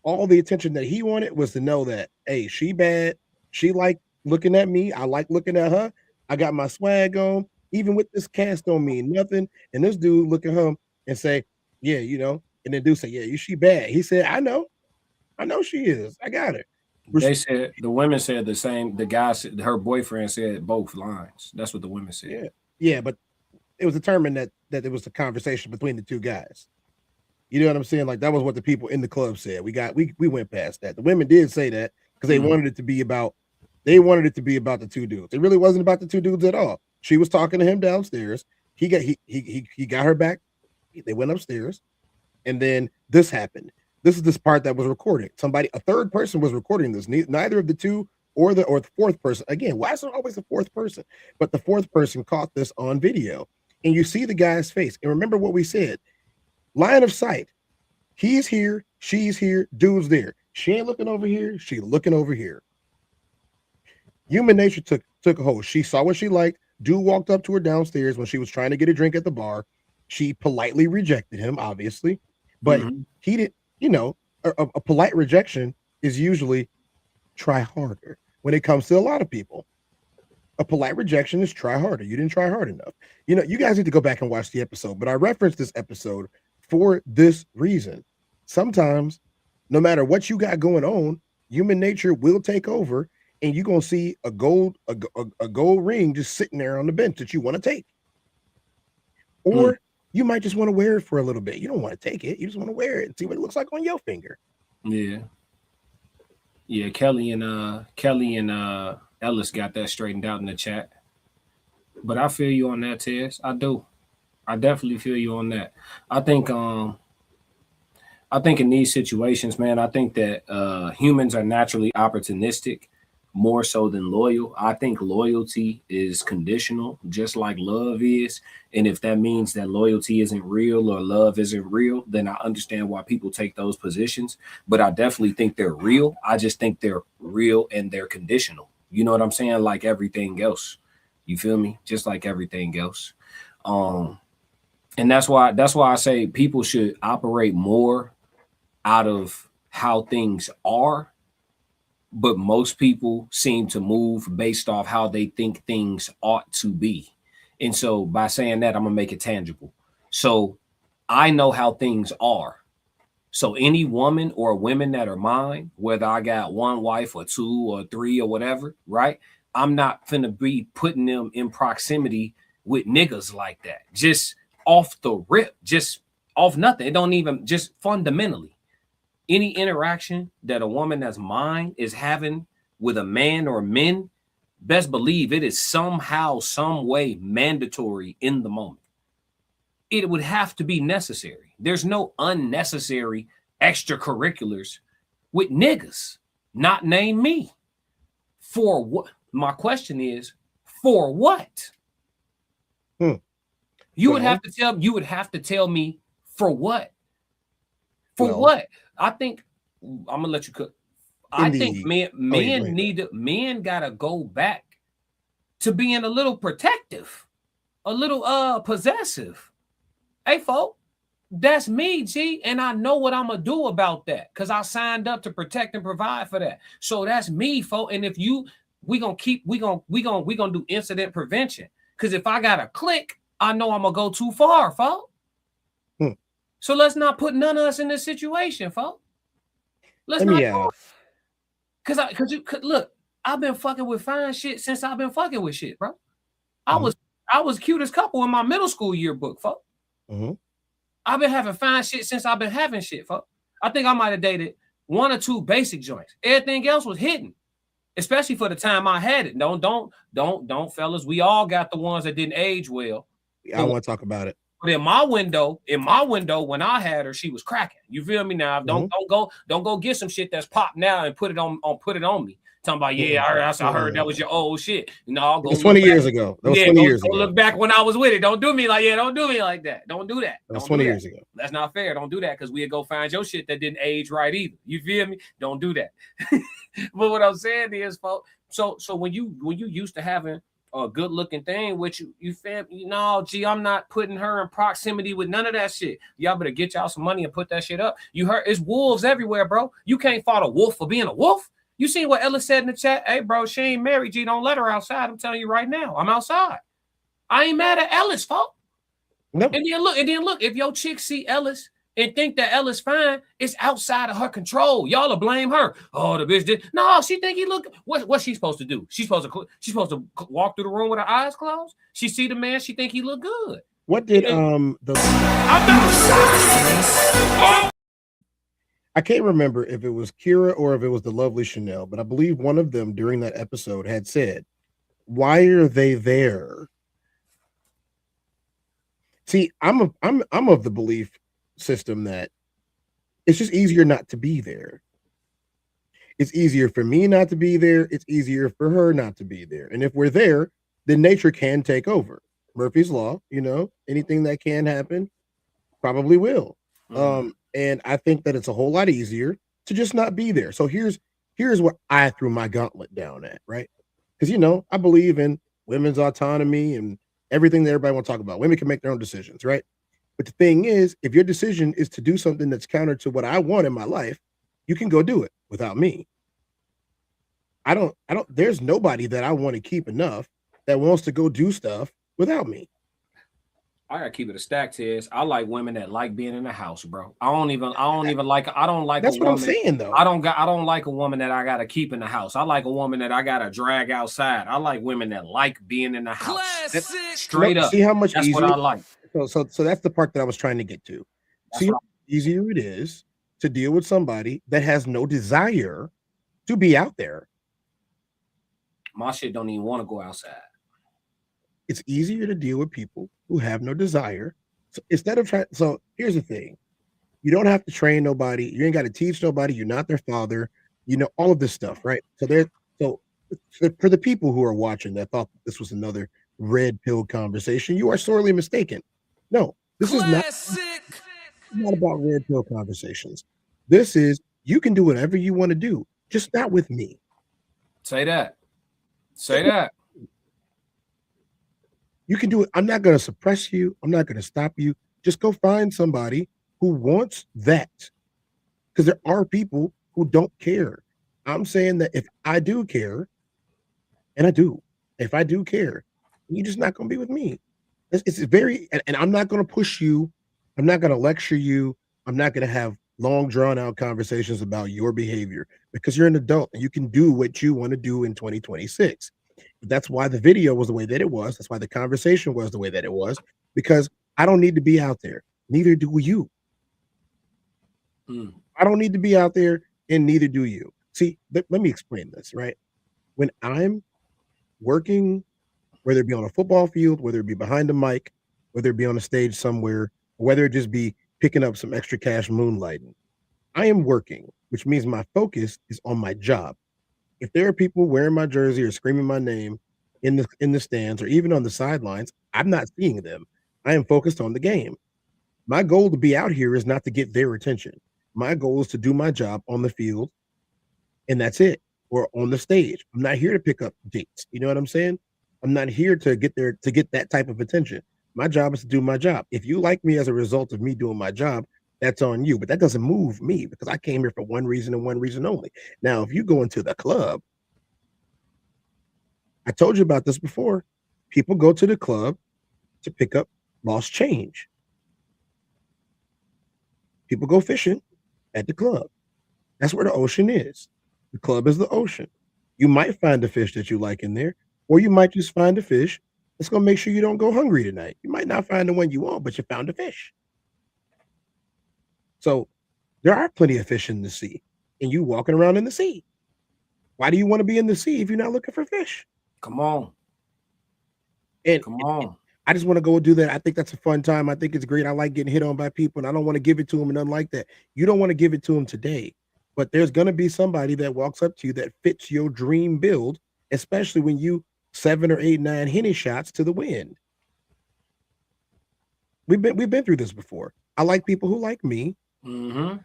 All the attention that he wanted was to know that, hey, she bad. She like looking at me. I like looking at her. I got my swag on. Even with this cast don't mean nothing. And this dude look at him and say, yeah, you know, and then dude say, yeah, she bad. He said, I know she is. I got her. They said, the women said the same. The guy said, her boyfriend said both lines. That's what the women said. Yeah, but it was determined that it was a conversation between the two guys. You know what I'm saying? Like that was what the people in the club said. We went past that. The women did say that because they wanted it to be about the two dudes. It really wasn't about the two dudes at all. She was talking to him downstairs. He got her back. They went upstairs, and then this happened. This is this part that was recorded. A third person was recording this. Neither of the two or the fourth person. Again, why is there always a fourth person? But the fourth person caught this on video, and you see the guy's face. And remember what we said: line of sight. He's here. She's here. Dude's there. She ain't looking over here. She looking over here. Human nature took a hold. She saw what she liked. Dude walked up to her downstairs when she was trying to get a drink at the bar. She politely rejected him, obviously, but he didn't. You know, a polite rejection is usually try harder when it comes to a lot of people. A polite rejection is try harder. You didn't try hard enough. You know, you guys need to go back and watch the episode, but I referenced this episode for this reason. Sometimes, no matter what you got going on, human nature will take over. And you're gonna see a gold ring just sitting there on the bench that you want to take, or you might just want to wear it for a little bit. You don't want to take it; you just want to wear it and see what it looks like on your finger. Yeah. Kelly and Ellis got that straightened out in the chat. But I feel you on that, Tez. I do. I definitely feel you on that. I think in these situations, man, I think that humans are naturally opportunistic, more so than loyal. I think loyalty is conditional, just like love is. And if that means that loyalty isn't real or love isn't real, then I understand why people take those positions. But I definitely think they're real. I just think they're real and they're conditional. You know what I'm saying? Like everything else. You feel me? Just like everything else. And that's why I say people should operate more out of how things are. But most people seem to move based off how they think things ought to be. And so by saying that, I'm going to make it tangible. So I know how things are. So any woman or women that are mine, whether I got one wife or two or three or whatever, right? I'm not finna be putting them in proximity with niggas like that. Just off the rip, just off nothing. It don't even just fundamentally. Any interaction that a woman that's mine is having with a man or men, best believe it is somehow, some way mandatory in the moment. It would have to be necessary. There's no unnecessary extracurriculars with niggas not named me. For what? My question is, for what? You would have to tell me for what? For what? I think I'm gonna let you cook. I think men gotta go back to being a little protective, a little possessive. Hey, folks, that's me, G, and I know what I'm gonna do about that because I signed up to protect and provide for that. So that's me, folks. And if we gonna do incident prevention. Because if I got a click, I know I'm gonna go too far, folks. So let's not put none of us in this situation, folks. Let's not. Because look, I've been fucking with fine shit since I've been fucking with shit, bro. I was cutest couple in my middle school yearbook, folks. I've been having fine shit since I've been having shit, folks. I think I might have dated 1 or 2 basic joints. Everything else was hidden, especially for the time I had it. Don't, fellas. We all got the ones that didn't age well. I don't want to talk about it. But in my window, when I had her, she was cracking. You feel me now? Don't go get some shit that's popped now and put it on me. Talking about I heard that was your old shit. No, go. It was 20 years ago. That was 20 years ago. Look back when I was with it. Don't do me like don't do me like that. Don't do that. That was 20 years ago. That's not fair. Don't do that because we'd go find your shit that didn't age right either. You feel me? Don't do that. But what I'm saying is, folks. So when you used to having a good looking thing, which you fam, gee, I'm not putting her in proximity with none of that shit. Y'all better get y'all some money and put that shit up. You heard it's wolves everywhere, bro. You can't fault a wolf for being a wolf. You see what Ellis said in the chat? Hey, bro, she ain't married. G, don't let her outside. I'm telling you right now. I'm outside. I ain't mad at Ellis, folks. Nope. And then look, if your chick see Ellis and think that Ellis fine, it's outside of her control. Y'all will blame her. Oh, the bitch did. No, she think he look. What's she supposed to do? She's supposed to walk through the room with her eyes closed. She see the man. She think he look good. What did I can't remember if it was Kira or if it was the lovely Chanel, but I believe one of them during that episode had said, "Why are they there?" See, I'm of the belief system that it's just easier not to be there. It's easier for me not to be there. It's easier for her not to be there. And if we're there, then nature can take over. Murphy's Law, anything that can happen probably will. And I think that it's a whole lot easier to just not be there. So here's what I threw my gauntlet down at, right? Because, I believe in women's autonomy and everything that everybody wants to talk about. Women can make their own decisions, right? But the thing is, if your decision is to do something that's counter to what I want in my life, you can go do it without me. There's nobody that I want to keep enough that wants to go do stuff without me. I gotta keep it a stack, Tez. I like women that like being in the house, bro. I don't like. That's what I'm saying, though. I don't like a woman that I gotta keep in the house. I like a woman that I gotta drag outside. I like women that like being in the house. Straight up. See how much that's easier? What I like. So that's the part that I was trying to get to. See how easier it is to deal with somebody that has no desire to be out there. My shit don't even want to go outside. It's easier to deal with people who have no desire. So instead of so here's the thing. You don't have to train nobody. You ain't got to teach nobody. You're not their father. All of this stuff, right? So for the people who are watching that thought this was another red pill conversation, you are sorely mistaken. No, this is not about red pill conversations. This is, you can do whatever you want to do, just not with me. Say that. You can do it. I'm not going to suppress you. I'm not going to stop you. Just go find somebody who wants that. Because there are people who don't care. I'm saying that if I do care, and I do, if I do care, you're just not going to be with me. It's very, and I'm not going to push you. I'm not going to lecture you. I'm not going to have long drawn out conversations about your behavior because you're an adult and you can do what you want to do in 2026. That's why the video was the way that it was. That's why the conversation was the way that it was, because I don't need to be out there. neither do you. I don't need to be out there, and neither do you. See, let me explain this, right? When I'm working, whether it be on a football field, whether it be behind a mic, whether it be on a stage somewhere, whether it just be picking up some extra cash moonlighting, I am working, which means my focus is on my job. If there are people wearing my jersey or screaming my name in the stands or even on the sidelines, I'm not seeing them. I am focused on the game. My goal to be out here is not to get their attention. My goal is to do my job on the field, and that's it, or on the stage. I'm not here to pick up dates. You know what I'm saying? I'm not here to get that type of attention. My job is to do my job. If you like me as a result of me doing my job, that's on you. But that doesn't move me because I came here for one reason and one reason only. Now, if you go into the club, I told you about this before. People go to the club to pick up lost change. People go fishing at the club. That's where the ocean is. The club is the ocean. You might find a fish that you like in there, or you might just find a fish that's going to make sure you don't go hungry tonight. You might not find the one you want, but you found a fish. So there are plenty of fish in the sea, and you walking around in the sea. Why do you want to be in the sea if you're not looking for fish? Come on. Come on. I just want to go do that. I think that's a fun time. I think it's great. I like getting hit on by people, and I don't want to give it to them and nothing like that. You don't want to give it to them today, but there's going to be somebody that walks up to you that fits your dream build, especially when you 7 or 8, 9 Henny shots to the wind. We've been through this before. I like people who like me, and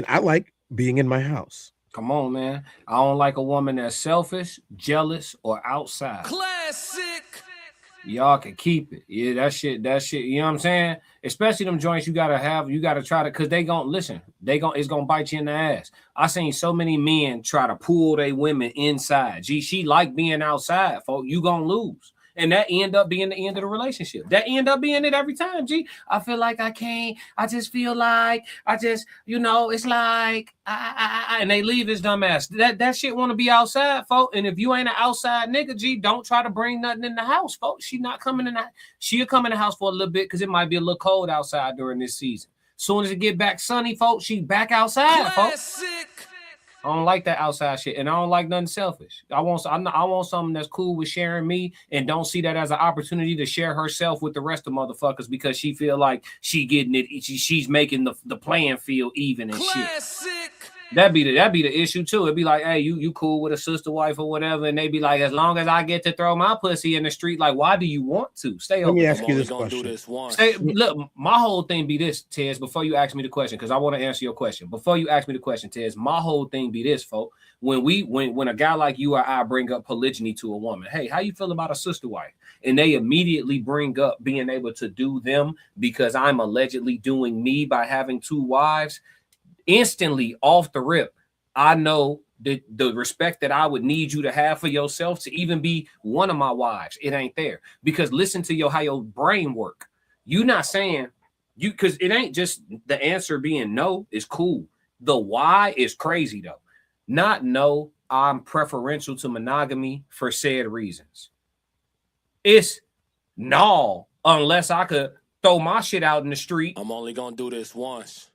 I like being in my house. Come on, man. I don't like a woman that's selfish, jealous, or outside. Classic. Y'all can keep it. Yeah, that shit, you know what I'm saying? Especially them joints you gotta try to, cause they gonna listen, it's gonna bite you in the ass. I seen so many men try to pull their women inside. Gee, she like being outside, folks. You gonna lose. And that end up being the end of the relationship. That end up being it every time. G, I feel like I can't. I just feel like it's like and they leave this dumbass. That shit want to be outside, folks. And if you ain't an outside nigga, G, don't try to bring nothing in the house, folks. She not coming in. She'll come in the house for a little bit because it might be a little cold outside during this season. Soon as it get back sunny, folks, she back outside, folks. I don't like that outside shit, and I don't like nothing selfish. I want something that's cool with sharing me, and don't see that as an opportunity to share herself with the rest of motherfuckers because she feel like she getting it. She's making the playing field even and shit. That'd be the issue too. It'd be like, hey, you cool with a sister wife or whatever, and they be like, as long as I get to throw my pussy in the street, like, why do you want to stay? Let me ask you this question. Look, my whole thing be this, Tez. Before you ask me the question, because I want to answer your question. Before you ask me the question, Tez, my whole thing be this, folks. When a guy like you or I bring up polygyny to a woman, hey, how you feel about a sister wife? And they immediately bring up being able to do them because I'm allegedly doing me by having 2 wives. Instantly off the rip, I know the respect that I would need you to have for yourself to even be one of my wives. It ain't there because listen to how your brain work. You not saying you because it ain't just the answer being no is cool. The why is crazy though. Not no, I'm preferential to monogamy for said reasons. It's no, unless I could throw my shit out in the street. I'm only gonna do this once.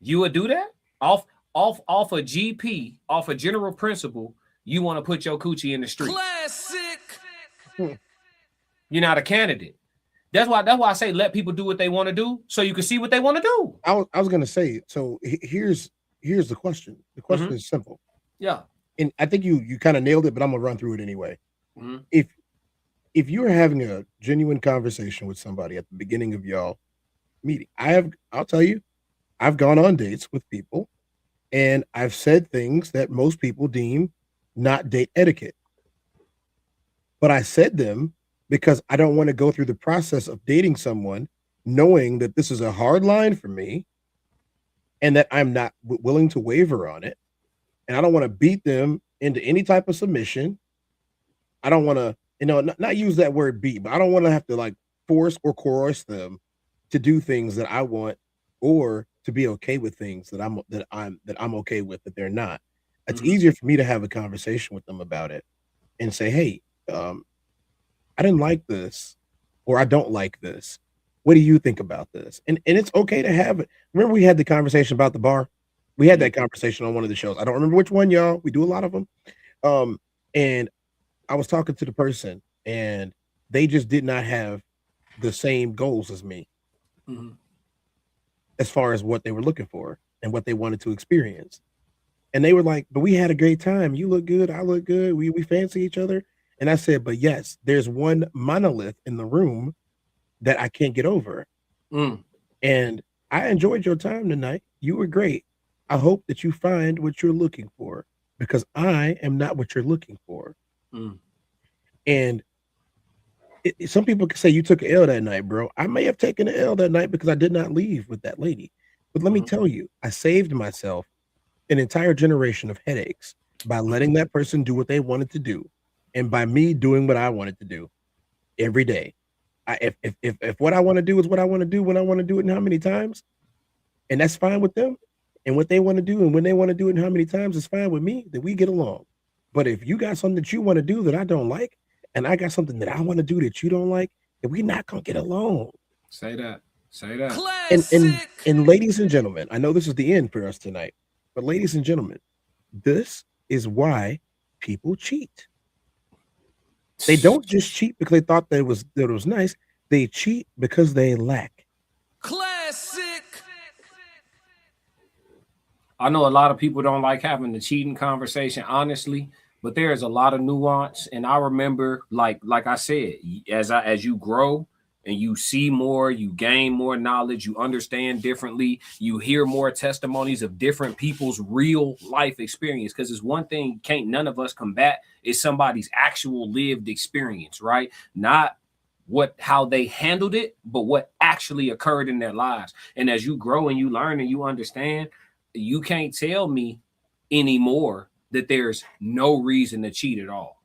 You would do that off a GP, off a general principle. You want to put your coochie in the street. Classic. You're not a candidate. That's why I say let people do what they want to do, so you can see what they want to do. I was gonna say. So here's the question. The question is simple. Yeah, and I think you kind of nailed it, but I'm gonna run through it anyway. If you're having a genuine conversation with somebody at the beginning of y'all meeting, I'll tell you. I've gone on dates with people and I've said things that most people deem not date etiquette. But I said them because I don't want to go through the process of dating someone knowing that this is a hard line for me and that I'm not willing to waver on it. And I don't want to beat them into any type of submission. I don't want to, not use that word beat, but I don't want to have to like force or coerce them to do things that I want or to be okay with things that I'm okay with that they're not. It's easier for me to have a conversation with them about it and say, hey, I didn't like this or I don't like this. What do you think about this? And it's okay to have it. Remember we had the conversation about the bar? We had that conversation on one of the shows. I don't remember which one, y'all. We do a lot of them. And I was talking to the person, and they just did not have the same goals as me as far as what they were looking for and what they wanted to experience. And they were like, but we had a great time. You look good. I look good. We fancy each other. And I said, but yes, there's one monolith in the room that I can't get over. And I enjoyed your time tonight. You were great. I hope that you find what you're looking for, because I am not what you're looking for. And some people can say you took an L that night, bro. I may have taken an L that night because I did not leave with that lady. But let me tell you, I saved myself an entire generation of headaches by letting that person do what they wanted to do, and by me doing what I wanted to do every day. If what I want to do is what I want to do, when I want to do it and how many times, and that's fine with them, and what they want to do and when they want to do it and how many times is fine with me, then we get along. But if you got something that you want to do that I don't like, and I got something that I want to do that you don't like, then we're not gonna get along. Say that. Say that. And ladies and gentlemen, I know this is the end for us tonight, but ladies and gentlemen, this is why people cheat. They don't just cheat because they thought that it was nice. They cheat because they lack. Classic. I know a lot of people don't like having the cheating conversation, honestly, but there is a lot of nuance. And I remember, like I said, as you grow and you see more, you gain more knowledge, you understand differently, you hear more testimonies of different people's real life experience. Because it's one thing can't none of us combat is somebody's actual lived experience, right? Not how they handled it, but what actually occurred in their lives. And as you grow and you learn and you understand, you can't tell me anymore that there's no reason to cheat at all.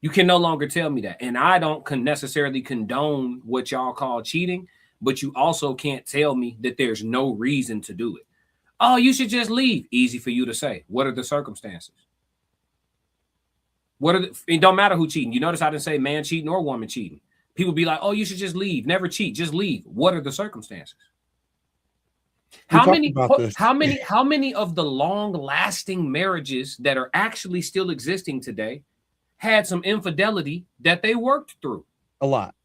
You can no longer tell me that. And I don't necessarily condone what y'all call cheating, but you also can't tell me that there's no reason to do it. Oh, you should just leave. Easy for you to say. What are the circumstances? It don't matter who cheating. You notice I didn't say man cheating or woman cheating. People be like, oh, you should just leave. Never cheat. Just leave. What are the circumstances? How many of the long-lasting marriages that are actually still existing today had some infidelity that they worked through? A lot.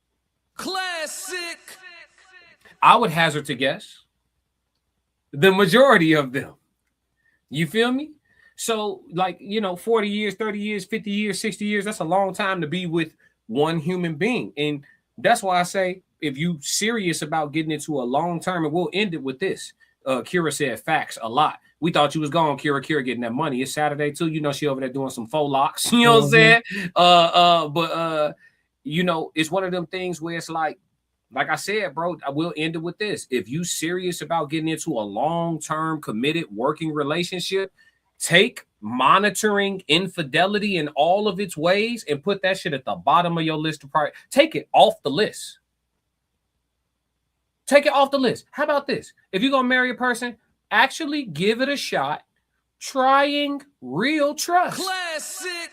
Classic. I would hazard to guess the majority of them. You feel me? So, 40 years, 30 years, 50 years, 60 years, that's a long time to be with one human being. And that's why I say, if you serious about getting into a long term, and we'll end it with this. Kira said facts a lot. We thought you was gone, Kira getting that money. It's Saturday too. You know, she over there doing some faux locks. You know what I'm saying? But it's one of them things where it's like I said, bro, I will end it with this. If you serious about getting into a long-term committed working relationship, take monitoring infidelity in all of its ways and put that shit at the bottom of your list of priorities. Take it off the list. Take it off the list. How about this? If you're going to marry a person, actually give it a shot trying real trust. Classic.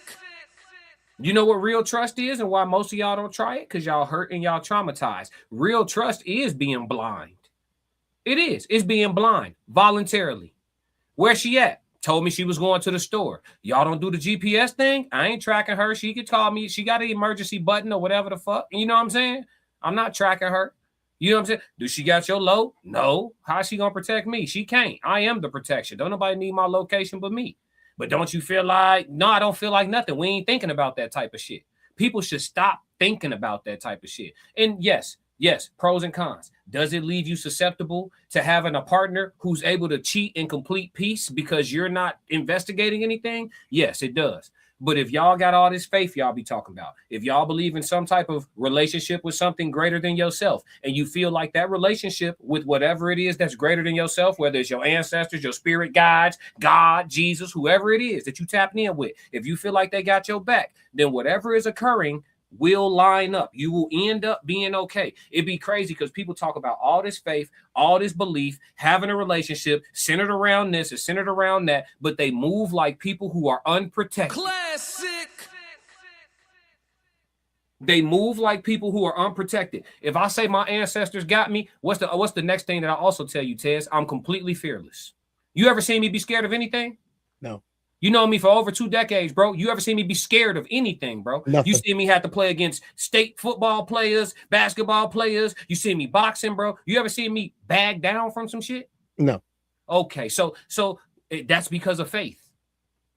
You know what real trust is and why most of y'all don't try it? Because y'all hurt and y'all traumatized. Real trust is being blind. It is. It's being blind voluntarily. Where's she at? Told me she was going to the store. Y'all don't do the GPS thing? I ain't tracking her. She could call me. She got an emergency button or whatever the fuck. You know what I'm saying? I'm not tracking her. You know what I'm saying? Do she got your low? No. How's she going to protect me? She can't. I am the protection. Don't nobody need my location but me. But don't you feel like, no, I don't feel like nothing. We ain't thinking about that type of shit. People should stop thinking about that type of shit. And yes, pros and cons. Does it leave you susceptible to having a partner who's able to cheat in complete peace because you're not investigating anything? Yes, it does. But if y'all got all this faith y'all be talking about, if y'all believe in some type of relationship with something greater than yourself, and you feel like that relationship with whatever it is that's greater than yourself, whether it's your ancestors, your spirit guides, God, Jesus, whoever it is that you tapping in with, if you feel like they got your back, then whatever is occurring will line up. You will end up being okay. It'd be crazy because people talk about all this faith, all this belief, having a relationship centered around this or centered around that, but they move like people who are unprotected. Classic. They move like people who are unprotected. If I say my ancestors got me, what's the next thing that I also tell you, Tez? I'm completely fearless. You ever seen me be scared of anything? No. You know me for over 2 decades, bro. You ever seen me be scared of anything, bro? Nothing. You see me have to play against state football players, basketball players. You see me boxing, bro. You ever seen me bag down from some shit? No. Okay, so that's because of faith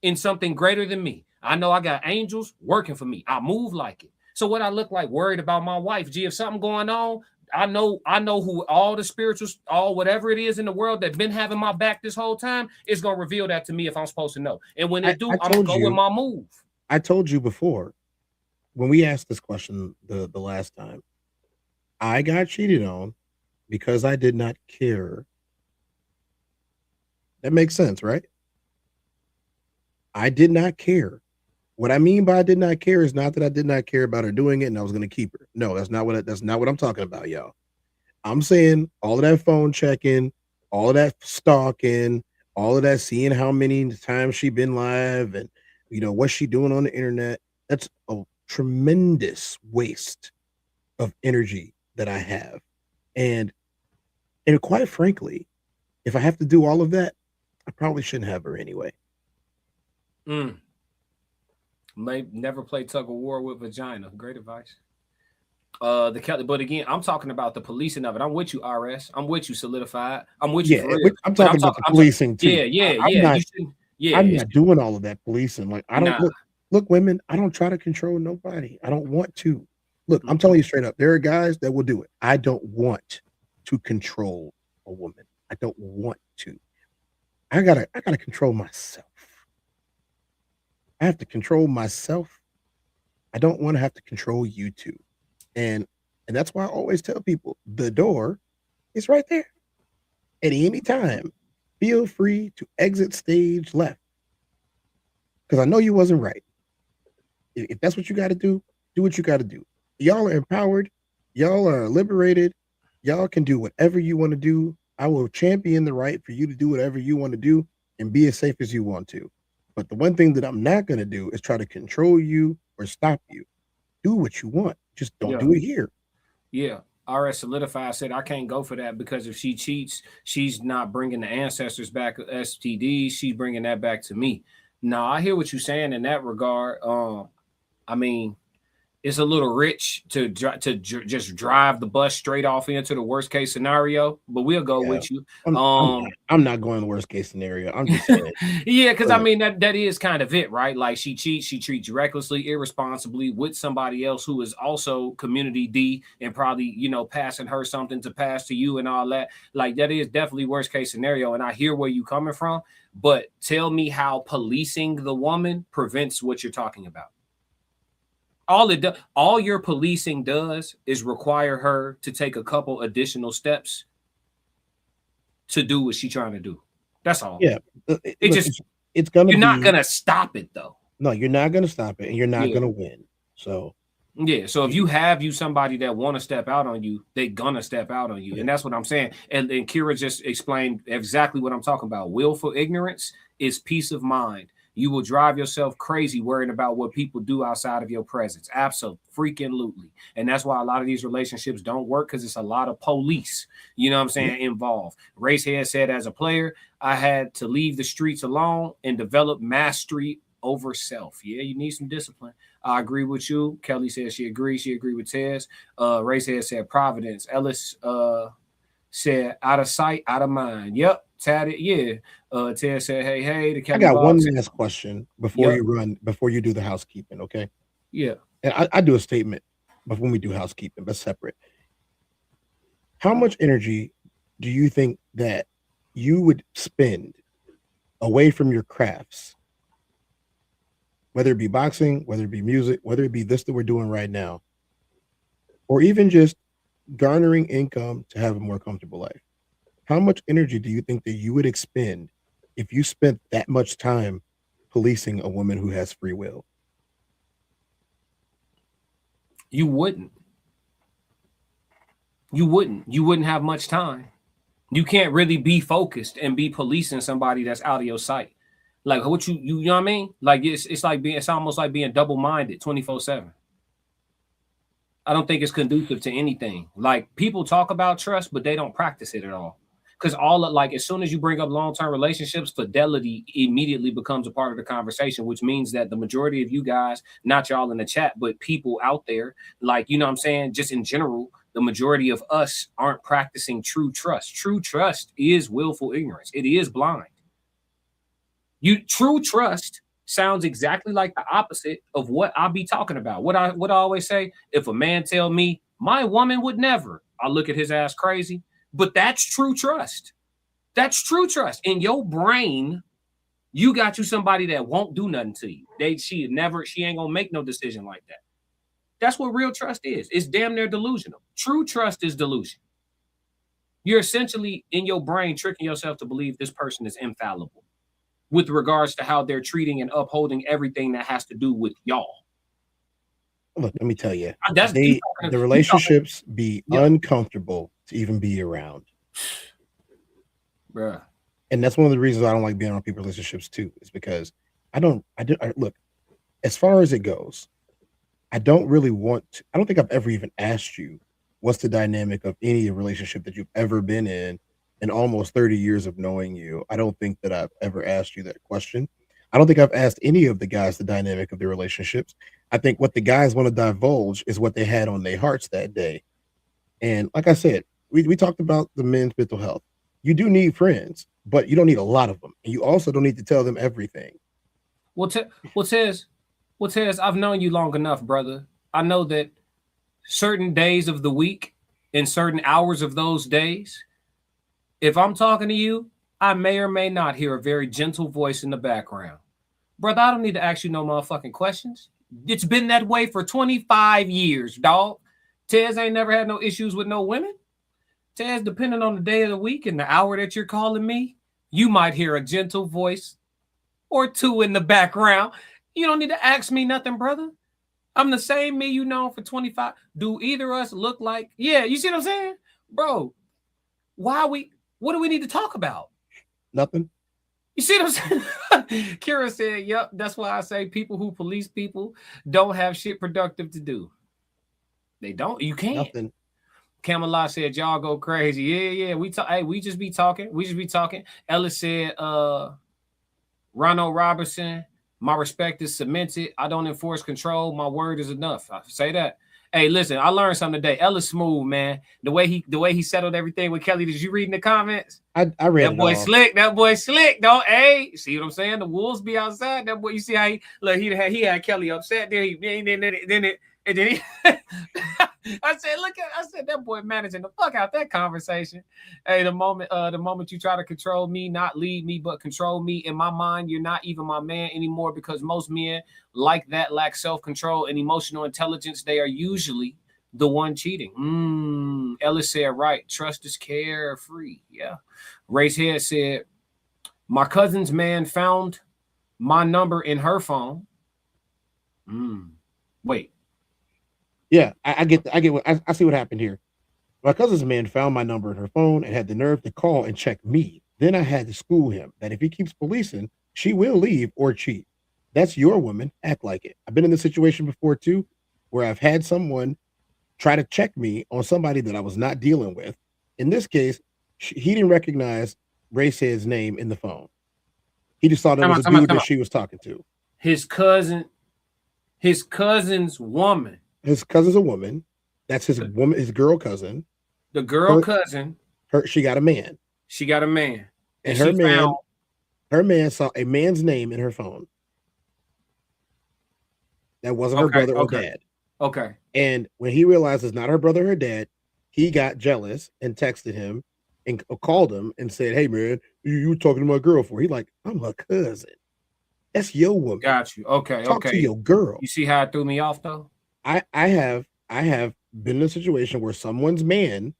in something greater than me. I know I got angels working for me. I move like it. So what I look like worried about my wife, gee, if something going on, I know who all the spirituals, all whatever it is in the world that's been having my back this whole time, is going to reveal that to me if I'm supposed to know. And when they do, I'm going to go with my move. I told you before, when we asked this question the last time, I got cheated on because I did not care. That makes sense, right? I did not care. What I mean by I did not care is not that I did not care about her doing it and I was going to keep her. No, that's not what I'm talking about, y'all. I'm saying all of that phone checking, all of that stalking, all of that seeing how many times she been live and what's she doing on the internet. That's a tremendous waste of energy that I have. And quite frankly, if I have to do all of that, I probably shouldn't have her anyway. May never play tug of war with vagina. Great advice. But again, I'm talking about the policing of it. I'm with you, RS. I'm with you, Solidified. I'm with you for real. I'm talking about the policing too. Yeah. I'm not doing all of that policing. Like I don't look, women. I don't try to control nobody. I don't want to. Look, I'm telling you straight up. There are guys that will do it. I don't want to control a woman. I don't want to. I gotta control myself. I have to control myself. I don't want to have to control you two. And that's why I always tell people the door is right there. At any time, feel free to exit stage left. Because I know you wasn't right. If that's what you got to do what you got to do. Y'all are empowered. Y'all are liberated. Y'all can do whatever you want to do. I will champion the right for you to do whatever you want to do and be as safe as you want to. But the one thing that I'm not going to do is try to control you or stop you. Do what you want. Just don't do it here. Yeah. RS Solidified said, I can't go for that because if she cheats, she's not bringing the ancestors back STDs. She's bringing that back to me. Now, I hear what you're saying in that regard. I mean, it's a little rich to just drive the bus straight off into the worst case scenario, but we'll go with you. I'm not going to the worst case scenario. I'm just saying. Yeah, because I mean that is kind of it, right? Like she cheats, she treats you recklessly, irresponsibly with somebody else who is also community D and probably passing her something to pass to you and all that. Like that is definitely worst case scenario, and I hear where you coming from. But tell me how policing the woman prevents what you're talking about. All your policing does is require her to take a couple additional steps to do what she's trying to do. That's all. Yeah. It's gonna. You're not gonna stop it though. No, you're not gonna stop it, and you're not gonna win. So yeah. So if you have somebody that want to step out on you, they're gonna step out on you, and that's what I'm saying. And Kira just explained exactly what I'm talking about. Willful ignorance is peace of mind. You will drive yourself crazy worrying about what people do outside of your presence. Absolutely. And that's why a lot of these relationships don't work because it's a lot of police, involved. Racehead said, as a player, I had to leave the streets alone and develop mastery over self. Yeah, you need some discipline. I agree with you. Kelly says she agrees. She agreed with Tez. Racehead said Providence. Ellis said out of sight, out of mind. Yep. Tatted, yeah. Ted said, hey. I got one last question before you do the housekeeping, okay? Yeah. And I do a statement before we do housekeeping, but separate. How much energy do you think that you would spend away from your crafts, whether it be boxing, whether it be music, whether it be this that we're doing right now, or even just garnering income to have a more comfortable life? How much energy do you think that you would expend if you spent that much time policing a woman who has free will? You wouldn't. You wouldn't have much time. You can't really be focused and be policing somebody that's out of your sight. Like what you know what I mean? Like it's almost like being double-minded 24/7. I don't think it's conducive to anything. Like people talk about trust, but they don't practice it at all. Because as soon as you bring up long-term relationships, fidelity immediately becomes a part of the conversation, which means that the majority of you guys, not y'all in the chat, but people out there, like, you know what I'm saying, just in general, the majority of us aren't practicing true trust. True trust is willful ignorance. It is blind. True trust sounds exactly like the opposite of what I be talking about. What I always say, if a man tell me my woman would never, I look at his ass crazy. But that's true trust. That's true trust. In your brain, you got you somebody that won't do nothing to you. She ain't gonna make no decision like that. That's what real trust is. It's damn near delusional. True trust is delusion. You're essentially in your brain tricking yourself to believe this person is infallible with regards to how they're treating and upholding everything that has to do with y'all. Look, let me tell you, the relationships be uncomfortable to even be around. Bruh. And that's one of the reasons I don't like being around people's relationships too, is because I look, as far as it goes, I don't think I've ever even asked you what's the dynamic of any relationship that you've ever been in almost 30 years of knowing you. I don't think that I've ever asked you that question. I don't think I've asked any of the guys the dynamic of their relationships. I think what the guys want to divulge is what they had on their hearts that day. And like I said, we talked about the men's mental health. You do need friends, but you don't need a lot of them. And you also don't need to tell them everything. Well, Tez, I've known you long enough, brother. I know that certain days of the week and certain hours of those days, if I'm talking to you, I may or may not hear a very gentle voice in the background. Brother, I don't need to ask you no motherfucking questions. It's been that way for 25 years, dog. Tez ain't never had no issues with no women. Tez, depending on the day of the week and the hour that you're calling me, you might hear a gentle voice or two in the background. You don't need to ask me nothing, brother. I'm the same me you know for 25. Do either of us look like? Yeah, you see what I'm saying? Bro, what do we need to talk about? Nothing. You see what I'm saying? Kira said, yep, that's why I say people who police people don't have shit productive to do. They don't. You can't. Nothing. Camelot said, y'all go crazy. Yeah. We just be talking. Ellis said, Ronald Robertson, my respect is cemented. I don't enforce control. My word is enough. I say that. Hey, listen, I learned something today. Ellis smooth, man. The way he settled everything with Kelly. Did you read in the comments? I read that boy slick. That boy slick. Don't see what I'm saying? The wolves be outside. That boy, you see how he had Kelly upset. Then he I said that boy managing the fuck out that conversation. Hey, the moment you try to control me, not lead me, but control me, in my mind, you're not even my man anymore, because most men like that lack self-control and emotional intelligence. They are usually the one cheating. Ellis said, right. Trust is carefree. Yeah. Ray's head said, my cousin's man found my number in her phone. Wait. Yeah, I get what I see what happened here. My cousin's man found my number in her phone and had the nerve to call and check me. Then I had to school him that if he keeps policing, she will leave or cheat. That's your woman. Act like it. I've been in this situation before too, where I've had someone try to check me on somebody that I was not dealing with. In this case, he didn't recognize Raycehead's name in the phone. He just thought it was a dude that she was talking to. His cousin's woman. His cousin's a woman. That's his woman, his girl cousin. The girl cousin. She got a man. She got a man. And her man saw a man's name in her phone. That wasn't her brother or dad. Okay. And when he realized it's not her brother or dad, he got jealous and texted him and called him and said, hey man, you were talking to my girl for? He like, I'm her cousin. That's your woman. Got you. Okay. Talk to your girl. You see how it threw me off though? I have been in a situation where someone's man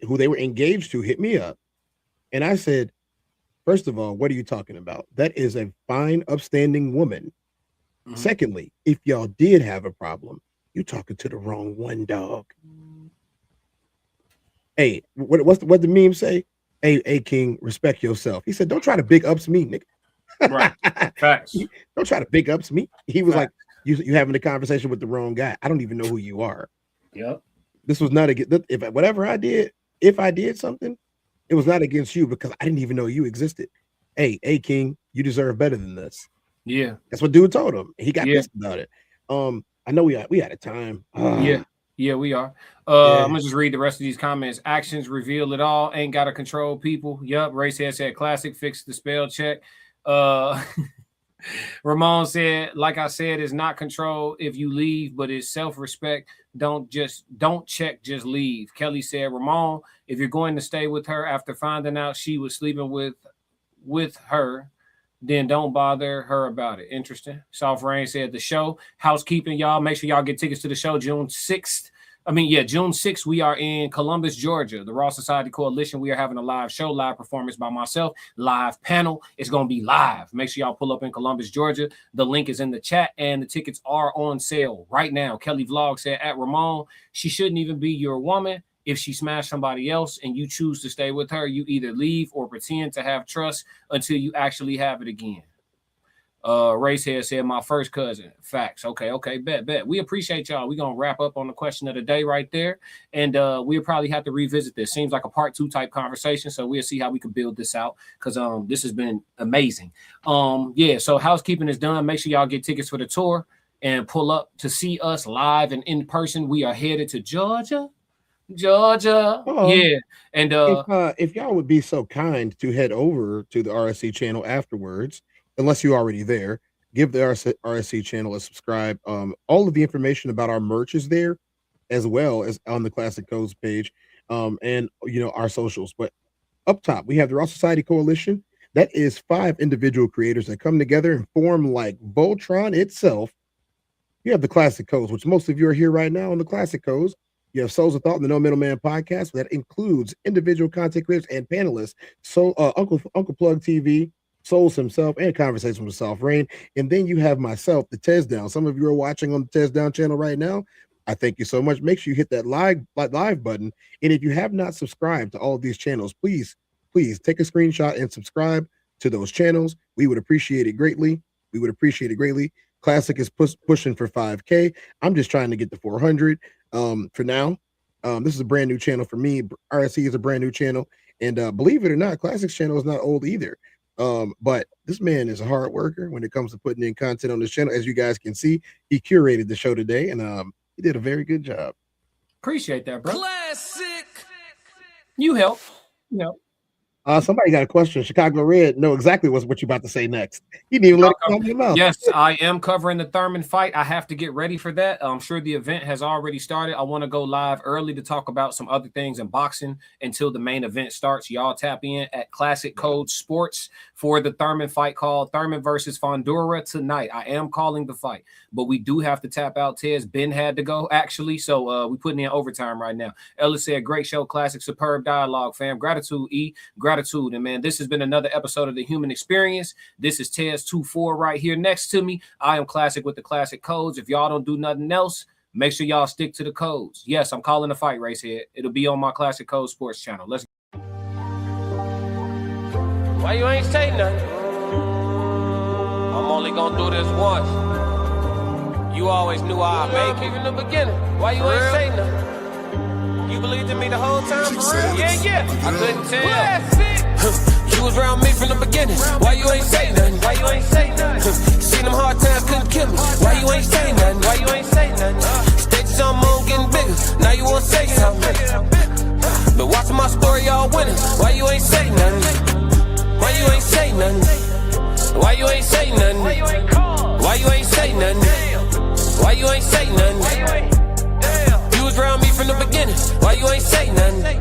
who they were engaged to hit me up. And I said, first of all, what are you talking about? That is a fine, upstanding woman. Mm-hmm. Secondly, if y'all did have a problem, you talking to the wrong one, dog. Hey, what the meme say? Hey, King, respect yourself. He said, don't try to big ups me, nigga. Right. Facts. Don't try to big ups me. He was like, You having a conversation with the wrong guy. I don't even know who you are. Yep. This was not against if I did something, it was not against you because I didn't even know you existed. Hey, King, you deserve better than this. Yeah. That's what dude told him. He got pissed about it. I know we out of time. Yeah, we are. I'm gonna just read the rest of these comments. Actions reveal it all. Ain't gotta control people. Yup. Racehead said classic. Fix the spell check. Ramon said, like I said, it's not control if you leave, but it's self-respect. Don't check, just leave. Kelly said, Ramon, if you're going to stay with her after finding out she was sleeping with her, then don't bother her about it. Interesting. Soft Rain said the show. Housekeeping, y'all. Make sure y'all get tickets to the show June 6th. June 6th, we are in Columbus, Georgia. The Raw Society Coalition. We are having a live show, live performance by myself, live panel. It's going to be live. Make sure y'all pull up in Columbus, Georgia. The link is in the chat, and the tickets are on sale right now. Kelly Vlog said, at Ramon, she shouldn't even be your woman. If she smashed somebody else and you choose to stay with her, you either leave or pretend to have trust until you actually have it again. Racehead said, my first cousin. Facts. Okay, bet. We appreciate y'all. We're going to wrap up on the question of the day right there. And we'll probably have to revisit this. Seems like a part 2 type conversation. So we'll see how we can build this out because this has been amazing. So housekeeping is done. Make sure y'all get tickets for the tour and pull up to see us live and in person. We are headed to Georgia. And if y'all would be so kind to head over to the RSC channel afterwards, unless you're already there, give the RSC channel a subscribe. All of the information about our merch is there, as well as on the Classic Codes page, and our socials. But up top, we have the Raw Society Coalition. That is 5 individual creators that come together and form like Voltron itself. You have the Classic Codes, which most of you are here right now on the Classic Codes. You have Souls of Thought and the No Middleman podcast that includes individual content creators and panelists. So Uncle Plug TV, Souls himself, and Conversation with Soft Rain. And then you have myself, the TezDown. Some of you are watching on the TezDown channel right now. I thank you so much. Make sure you hit that live button. And if you have not subscribed to all of these channels, please take a screenshot and subscribe to those channels. We would appreciate it greatly. Classic is pushing for 5K. I'm just trying to get to 400 for now. This is a brand new channel for me. RSC is a brand new channel. And believe it or not, Classic's channel is not old either. But this man is a hard worker when it comes to putting in content on this channel. As you guys can see, he curated the show today, and he did a very good job. Appreciate that, bro. Classic. You help. Somebody got a question. Chicago Red know exactly what you're about to say next. He didn't even let it come out of your mouth. Yes, I am covering the Thurman fight. I have to get ready for that. I'm sure the event has already started. I want to go live early to talk about some other things in boxing until the main event starts. Y'all tap in at Classic Code Sports for the Thurman fight called Thurman versus Fondura tonight. I am calling the fight, but we do have to tap out Tez. Ben had to go, actually, so we're putting in overtime right now. Ellis said, great show, Classic, superb dialogue, fam. Gratitude, E. Gratitude. And man, this has been another episode of The Human Experience. This is Tez24 right here next to me. I am Classic with the Classic Codes. If y'all don't do nothing else, make sure y'all stick to the codes. Yes, I'm calling the fight, Racehead. It'll be on my Classic Code Sports channel. Let's go. Why you ain't say nothing? I'm only gonna do this once. You always knew I'd make it in the beginning. Why you ain't say nothing? You believed in me the whole time, for real? Yeah. I couldn't tell. You was around me from the beginning. Why you ain't say nothing? Seen them hard times, couldn't kill me. Why you ain't say nothing? Stages on moon getting bigger. Now you wanna say something. Been watching my story, all winning. Why you ain't say nothing? Why you ain't say nothing? Why you ain't say nothing? Why you ain't say nothing? Why you ain't say nothing? You was around me from the beginning. Why you ain't say nothing?